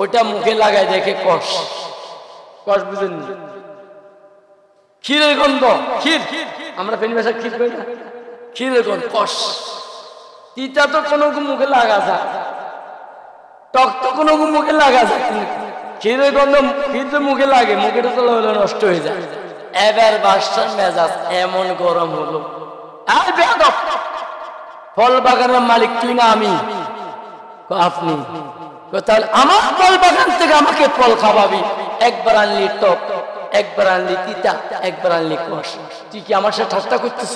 ওইটা মুখে লাগায় দেখে কষ। কষ বুঝেন, ক্ষীরের গন্ধ, ক্ষীর, আমরা ফেনী ভাষায় ক্ষীর করি না, ক্ষীরের গন্ধ, কষ। তিতা তো কোনো মুখে লাগা যায়, টক তো কোনো মুখে লাগা যায়, ক্ষীরের গন্ধ ক্ষীর তো মুখে লাগে, মুখেটা তো হলে নষ্ট হয়ে যায়। এবার বাদশার মেজাজ এমন গরম হলো, ফল বাগানের মালিক তুই না আমি? আপনি। তাহলে আমার ফল বাগান থেকে আমাকে ফল খাওয়াবি, একবার আনলি টক, একবার আনলি তিতা, একবার আনলি কষ, তুই কি আমার সাথে ঠাট্টা করতেছ?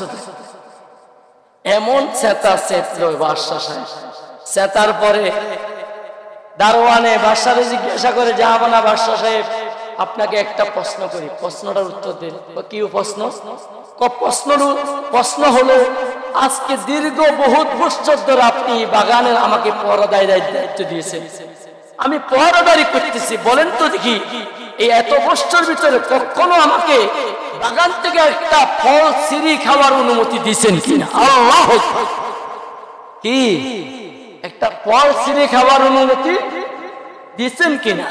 এমন চেতা চেতল বাদশা সাহেব। চেতার পরে দারোয়ানে বাদশারে জিজ্ঞাসা করে, জাহাপনা বাদশা সাহেব আপনাকে একটা প্রশ্ন করি, প্রশ্নটার উত্তর দিন। কি প্রশ্ন? প্রশ্ন হলো, আজকে দীর্ঘ বহুত বছর ধরে আপনি বাগানের আমাকে পহরাদারি দায়িত্ব দিয়েছেন, আমি পহরাদারি করতেছি, বলেন তো দেখি এই এত বছর ভিতরে কখনো আমাকে বাগান থেকে একটা ফল ছিঁড়ে খাওয়ার অনুমতি দিয়েছেন কিনা? আল্লাহ, কি একটা ফল ছিঁড়ে খাওয়ার অনুমতি দিয়েছেন কিনা?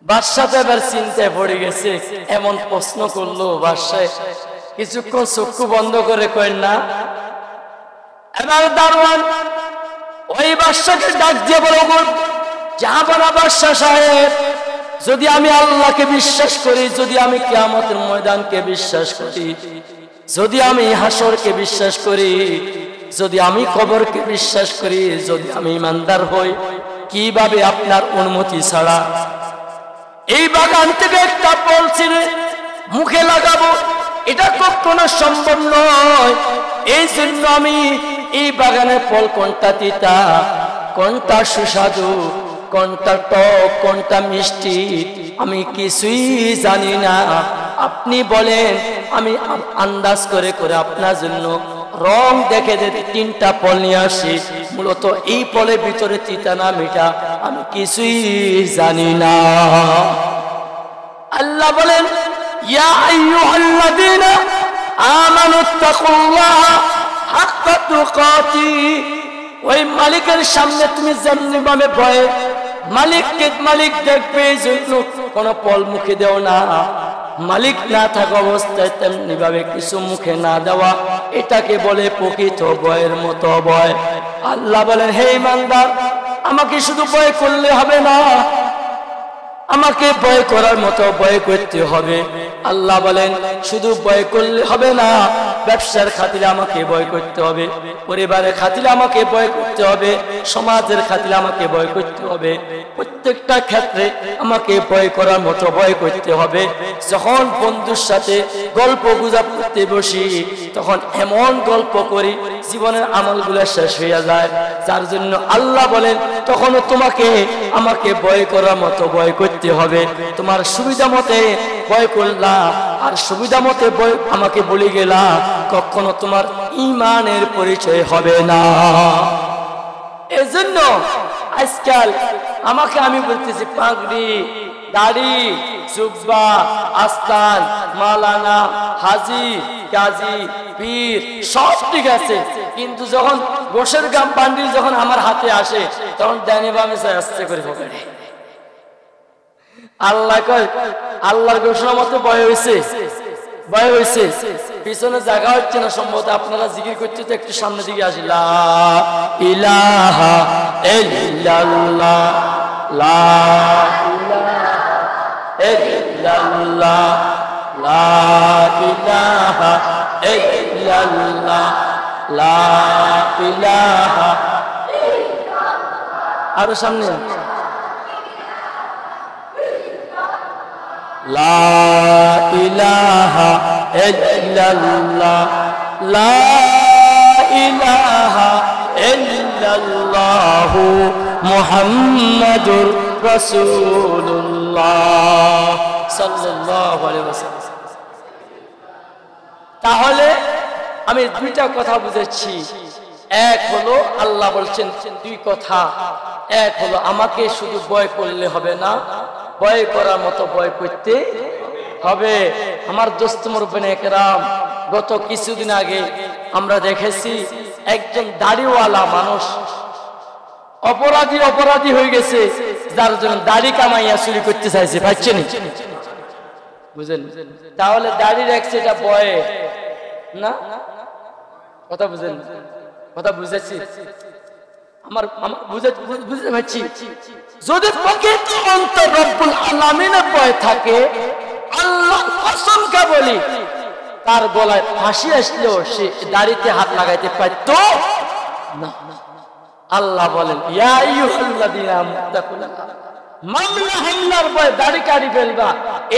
বাদশা তো এবার চিন্তায় পড়ে গেছে, এমন প্রশ্ন করলো বাদশা কিছুক্ষণ চক্ষু বন্ধ করে কয়েন না। এবার দারোয়ান ওই বাদশাকে ডাক দিয়ে বলো, জাহাপনা বাদশা সাহেব, যদি আমি আল্লাহকে বিশ্বাস করি, যদি আমি কিয়ামতের ময়দানকে বিশ্বাস করি, যদি আমি হাসরকে বিশ্বাস করি, যদি আমি কবরকে বিশ্বাস করি, যদি আমি ইমানদার হই, কিভাবে আপনার অনুমতি ছাড়া এই বাগান থেকে একটা ফল ছিঁড়ে মুখে লাগাবো? এটা কখনো সম্ভব নয়। এই জন্য আমি এই বাগানের ফল কোনটা তিতা, কোনটা সুস্বাদু, কোনটা টক, কোনটা মিষ্টি, আমি কিছুই জানি না। আপনি বলেন, আমি আন্দাজ করে করে আপনার জন্য রং দেখে দেখে তিনটা ফল নিয়ে আসি, মূলত এই ফলের ভিতরে তিতা না মিঠা আমি কিছুই জানি না। আল্লাহ বলেন, ইয়া আইয়ুহাল্লাযীনা আমানুত্তাকুল্লাহা হাক্কা তুকাতি। ওই মালিকের সামনে তুমি যেমনি ভাবে ভয়ে মালিক দেখবে, এই জন্য কোনো ফল মুখে দেও না। মালিক না থাকা অবস্থায় তেমনি ভাবে কিছু মুখে না দেওয়া, এটাকে বলে প্রকৃত ভয়ের মতো ভয়। আল্লাহ বলেন, হে ইমানদার, আমাকে শুধু ভয় করলে হবে না, আমাকে ভয় করার মতো ভয় করতে হবে। আল্লাহ বলেন, শুধু ভয় করলে হবে না, ব্যবসার খাতিরে আমাকে ভয় করতে হবে, পরিবারের খাতিরে আমাকে ভয় করতে হবে, সমাজের খাতিরে আমাকে ভয় করতে হবে, প্রত্যেকটা ক্ষেত্রে আমাকে ভয় করার মতো ভয় করতে হবে। যখন বন্ধুর সাথে গল্প গুজব করতে বসি, তখন এমন গল্প করি জীবনের আমলগুলো শেষ হয়ে যায়, যার জন্য আল্লাহ বলেন, তখনও তোমাকে আমাকে ভয় করার মতো ভয় করতে হবে। তোমার সুবিধা মতে ভয় করলা আর সুবিধা মতে ভয় আমাকে বলে গেলা, কখনো তোমার ঈমানের পরিচয় হবে না। এজন্য আজকাল আমাকে আমি বলতেছি, পাগড়ি, দাড়ি, জুব্বা, আস্তান, মালানা, হাজি, গাজী, পীর সব ঠিক আছে, কিন্তু যখন গোশের গাম বান্ডিল যখন আমার হাতে আসে, তখন ডানে বামে আস্তে করে পকেটে। আল্লাহ কয়, আল্লাহর ঘোষণা মতো ভয় হয়েছে, ভয় হয়েছে, পিছনে জায়গা হচ্ছে না সম্ভবত, আপনারা জিকির করতে তো একটু সামনের দিকে আসি। লা ইলাহা ইল্লাল্লাহ, লা ইলাহা ইল্লাল্লাহ, লা ইলাহা ইল্লাল্লাহ, লা ইলাহা। আরো সামনে, লা ইলাহা ইল্লাল্লাহ, লা ইলাহা ইল্লাল্লাহু মুহাম্মাদুর রাসূলুল্লাহ সাল্লাল্লাহু আলাইহি ওয়াসাল্লাম। তাহলে আমি দুইটা কথা বুঝেছি, এক হলো আল্লাহ বলছেন দুই কথা, এক হলো আমাকে শুধু ভয় করলে হবে না, ভয় করার মতো ভয় করতে হবে। আমার দোস্ত মুরব্বিনে কেরাম, গত কিছুদিন আগে আমরা দেখেছি একজন দাড়িওয়ালা মানুষ অপরাধী হয়ে গেছে, যার জন্য দাড়ি কামাইয়া চুরি করতে চাইছে, পাচ্ছেন বুঝেন? তাহলে দাড়ি রাখছে এটা ভয়ে না? কথা বুঝেন? কথা বুঝেছি? আমার বুঝতে পারছি। যদি প্রকৃত অন্তর রব্বুল আলামিনের ভয় থাকে, আল্লাহর কসমকে বলি, তার গলায় ফাঁসি আসলেও সে দাড়িতে হাত লাগাইতে পারত না। আল্লাহ বলেন ইয়া আইয়ুহাল্লাযীনা আমানু মামলা হামলার ভয় দাড়ি কাটি ফেলবা,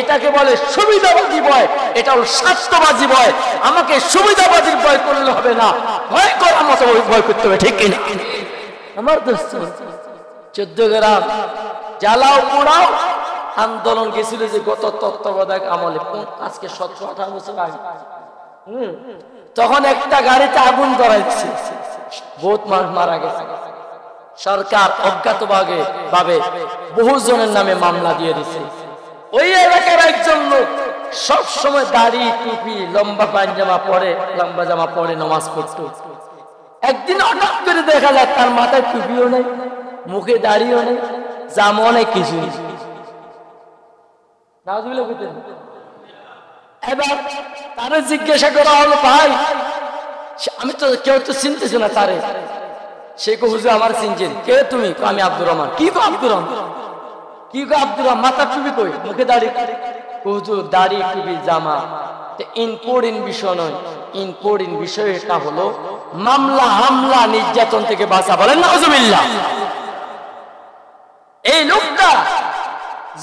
এটাকে বলে সুবিধাবাদী ভয়, এটা হলো স্বার্থবাদী ভয়। আমাকে সুবিধাবাদীর ভয় করলে হবে না, ভয় করার মতো ভয় করতে হবে, ঠিক কিনা? আমার দোস্ত 14 গ্রাম জ্বালাও পোড়াও আন্দোলন গেছিল যে গত তত্ত্বাবধায়ক আমলে, আজকে 17-18 বছর আগে। তখন একটা গাড়িতে আগুন ধরাই দিচ্ছে, বহুত মানুষ মারা গেছে। সরকার অজ্ঞাতভাবে বহু জনের নামে মামলা দিয়ে দিছে। ওই এলাকার একজন লোক সব সময় দাড়ি টুপি লম্বা পায়জামা পরে, লম্বা জামা পরে নামাজ পড়তো। একদিন হঠাৎ করে দেখা যায় তার মাথায় টুপিও নেই, মুখে দাড়িও নেই, জামাও নেই, কিছু নেই। এবার তারে জিজ্ঞাসা করা হলো, ভাই আমি তো কেউ তো চিনতেছি না তারে। সে কো হুজুর আমার চিনছেন, কে তুমি? আমি আব্দুর রহমান। কি গো আব্দুর রহমান? কি গো আব্দুর রহমান? মাথা টুপি কই, মুখে দাড়ি? হুজুর দাড়ি টুপি জামা ইম্পর্টেন্ট বিষয় নয়, ইম্পর্টেন্ট বিষয় এটা হলো মামলা হামলা নির্যাতন থেকে বাঁচা। বলেন নাউজুবিল্লাহ। এই লোকটা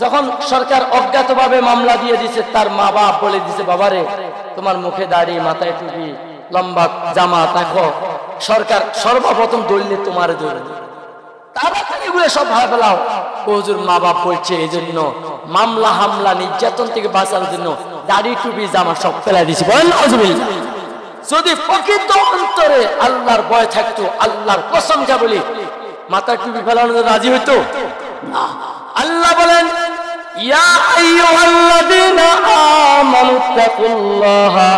যখন সরকার অজ্ঞাতভাবে মামলা দিয়ে দিছে, তার মা বাপ বলে দিছে, বাবারে তোমার মুখে দাড়ি মাথায় টুপি লম্বা জামা থাকো, সরকার সর্বপ্রথম দৌড়লে তোমার দৌড়, তাড়াতাড়ি এগুলো সব ভাই ফেলাও। হুজুর মা বাপ বলছে এই জন্য মামলা হামলা নির্যাতন থেকে বাঁচার জন্য দাড়ি টুপি জামা সব ফেলাই দিছি। বলেন নাউজুবিল্লাহ। যদি প্রকৃত অন্তরে আল্লাহর ভয় থাকতো, আল্লাহর কসমকে বলি, মাথায় টুপি ফেলানো রাজি হইতো না। আল্লাহ বলেন ইয়া আইয়ুহাল্লাযীনা আমানুত্তাকুল্লাহা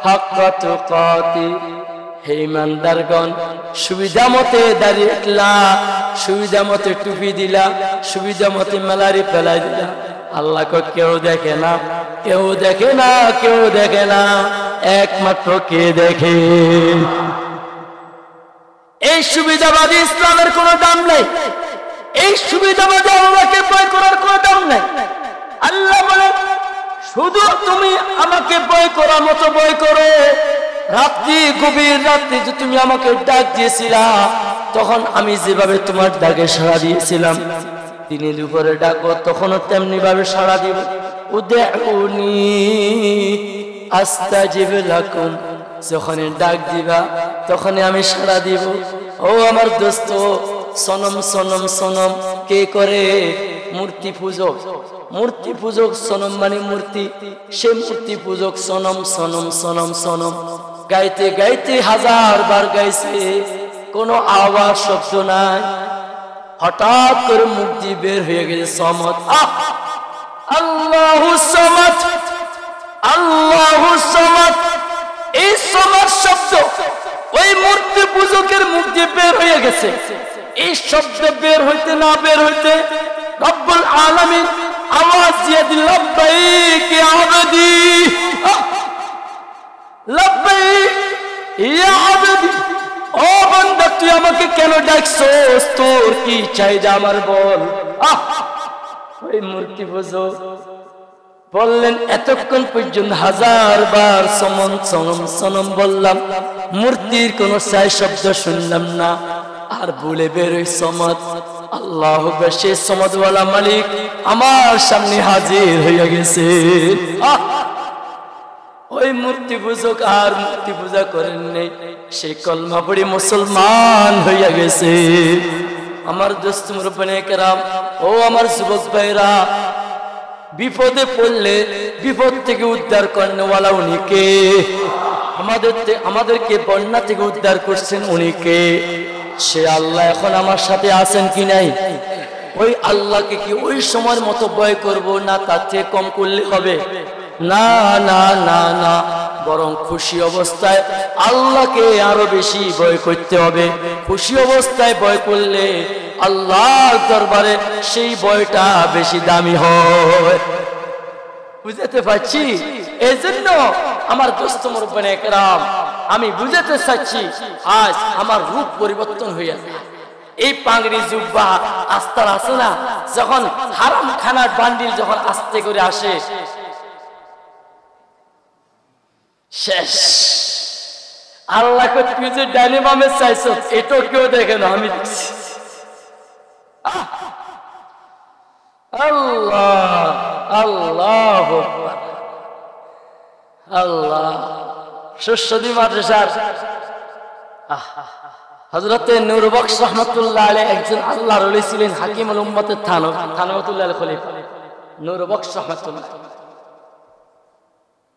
হাক্কা তুকাতি, হে ইমানদারগণ সুবিধা মতে দাঁড়িয়ে রাখলা, সুবিধা মতে টুপি দিলা, সুবিধা মতে মেলারি ফেলাই দিলা। আল্লাহ কেউ দেখে না, কেউ দেখে না, কেউ দেখে না, একমাত্র কে দেখে? এই সুবিধাবাদী ইসলামের কোনো দাম নেই, এই সুবিধাবাদী আল্লাহকে ভয় করার কোনো দাম নেই। আল্লাহ বলেন শুধু তুমি আমাকে ভয় করার মতো ভয় করো। রাত্রি গভীর রাত্রি যে তুমি আমাকে ডাক দিয়েছিলা, তখন আমি যেভাবে তোমার ডাকে সাড়া দিয়েছিলাম, দিনে দুপুরে ডাকো তখনও তেমনি ভাবে সাড়া দিব। উদউনি আস্তাজিব লাকুম, যখন ডাক দিবা তখনই আমি সাড়া দিব। ও আমার দোস্ত, সনম সনম সনম কে করে? মূর্তি পূজক, মূর্তি পূজক সনম মানে মূর্তি, সে মূর্তি পূজক সনম সনম সনম সনম গাইতে গাইতে 1000 বার গাইছে, কোনো আওয়াজ শব্দ নাই। হঠাৎ করে মুখ দিয়ে বের হয়ে গেছে সমদ। আল্লাহু সামাদ, আল্লাহু সামাদ। এই সমাদ শব্দ ওই মূর্তি পূজকের মুখ দিয়ে বের হয়ে গেছে। এই শব্দ বের হইতে না বের হইতে রব্বুল আলামিন আওয়াজ দিয়ে দিল, লব্বাইক ইয়া আবদি, লব্বাইক ইয়া আবদি। ও বান্দা তুই আমাকে কেন ডাকছস? তোর কি চাহিদা আমার বল। ওই মূর্তি পূজক বললেন এতক্ষণ পর্যন্ত 1000 বার সনম সনম সনম বললাম, মূর্তির কোন চাই শব্দ শুনলাম না। আর বলে বেরোই সমদ। আল্লাহ সে সমদওয়ালা মালিক আমার সামনে হাজির হয়ে গেছে। ওই মূর্তি পূজক আর মূর্তি পূজা করেন নেই, সে কলমা পড়ে মুসলমান হইয়া গেছে। আমার দোস্ত মুরব্বানে কেরাম, ও আমার যুবক ভাইরা, বিপদে পড়লে বিপদ থেকে উদ্ধার করেনওয়ালা উনি কে? আমাদেরকে বন্যা থেকে উদ্ধার করছেন উনি কে? সে আল্লাহ এখন আমার সাথে আছেন কি নাই? ওই আল্লাহকে কি ওই সময়ের মতো ভয় করব না তার চেয়ে কম করলে হবে? না না না না, বরং খুশি অবস্থায় আল্লাহকে আরো বেশি ভয় করতে হবে। খুশি অবস্থায় ভয় করলে আল্লাহর দরবারে সেই ভয়টা বেশি দামি হয়। বুঝতে পারছি? এই জন্য আমার দোস্ত মুরব্বানে কেরাম, আমি বুঝাতে চাচ্ছি আজ আমার রূপ পরিবর্তন হয়ে যাবে। এই পাগড়ি জুব্বা আস্তার আসে না, যখন হারাম খানার বান্ডিল যখন আস্তে করে আসে, শেষ। আল্লাহকে তুই যে ডাইনে বামে চাইছ এটাও কেউ দেখে না, আমি দেখছি। আল্লাহ আল্লাহ আল্লাহ। সুশোদী মাদ্রাসার হযরতে নূর বখশ রাহমাতুল্লাহ আলাইহি একজন আল্লাহর ওলি ছিলেন, হাকিমুল উম্মতের থানবতুল্লাহ খলিফা নূর বখশ রাহমাতুল্লাহ।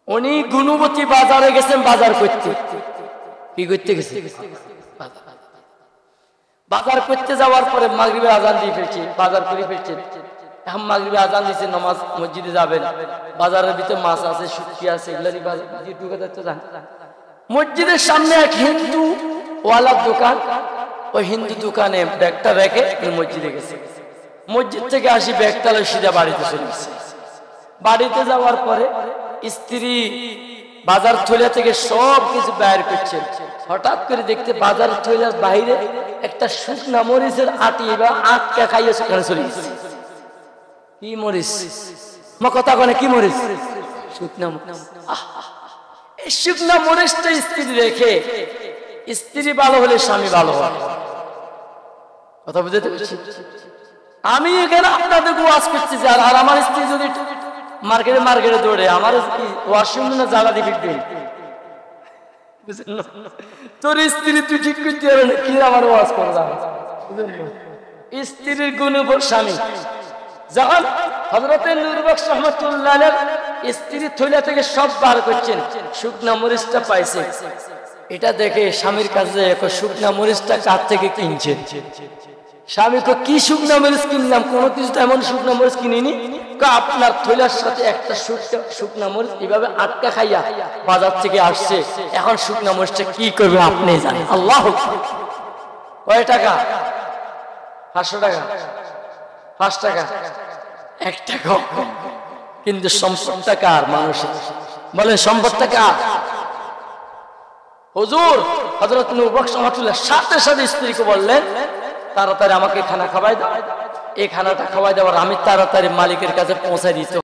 উনি গুণবতী বাজারে গেছেন বাজার করতে। কি করতে গেছে? বাজার করতে যাওয়ার পরে মাগরিবের আজান দিয়ে ফেলছে, বাজার করে ফেলছে। এখন মাগরিবের আজান দিয়েছে, নামাজ মসজিদে যাবেন। বাজারের ভিতরে মাছ আছে, শুটকি আছে, এগুলো ঢুকে যাচ্ছে। মসজিদের সামনে এক হিন্দু ওয়ালার দোকান, ওই হিন্দু দোকানে ব্যাগটা রেখে মসজিদে গেছে। মসজিদ থেকে আসি ব্যাগটা সিধা বাড়িতে চলে গেছে। বাড়িতে যাওয়ার পরে স্ত্রী বাজার থৈলা থেকে সব কিছু বাইর করছে। হঠাৎ করে দেখতে বাজার থৈলার বাইরে একটা শুকনা মরিচের আটি বা আটকা খাইয়ে সেখানে চলে গেছে। কি মরিচ? কথা কনে কি মরিচ? শুকনা মরিচ। এই শুকনা মরিচটা স্ত্রী রেখে, স্ত্রী ভালো হলে স্বামী ভালো হয়। কথা বুঝতে পারছি? আমি এখানে আপনাদেরকে ওয়াজ করছি, আর আমার স্ত্রী যদি মার্কেটে দৌড়ে, আমার ওয়াশরুম না জ্বালা দিয়ে ফিরবে। তোর স্ত্রী তুই ঠিক করতে পারবে না, কি আমার ওয়াজ করে যাবে? স্ত্রীর গুণ উপর স্বামী। যখন হযরতে নূর বখশ রাহমাতুল্লাহ আলাইহি স্ত্রী থৈলা থেকে সব বার করছেন, শুকনা মরিচটা পাইছে। এটা দেখে স্বামীর কাছে এক শুকনা মরিচটা কার থেকে কিনছে। স্বামীকে কি শুকনা মরিচ কিনলাম? কোনো কিছু এমন শুকনা মরিচ কিনিনি। আপনার থৈলার সাথে একটা শুকনা মরিচ এভাবে আটকা খাইয়া বাজার থেকে আসছে। এখন শুকনা মরিচটা কি করবে আপনি জানেন। আল্লাহ। কয় টাকা? 500 টাকা, 5 টাকা, 1 টাকা। কিন্তু সম্পদটা কার? মানুষের। বলেন সম্পদটা কার? হুজুর হযরত নূর বখশ রাহমাতুল্লাহ সাথে সাথে স্ত্রীকে বললেন, তাড়াতাড়ি আমাকে খানা খাওয়াই দাও। এই খানাটা খাওয়াই দেওয়ার আমি তাড়াতাড়ি মালিকের কাছে পৌঁছাই দিতে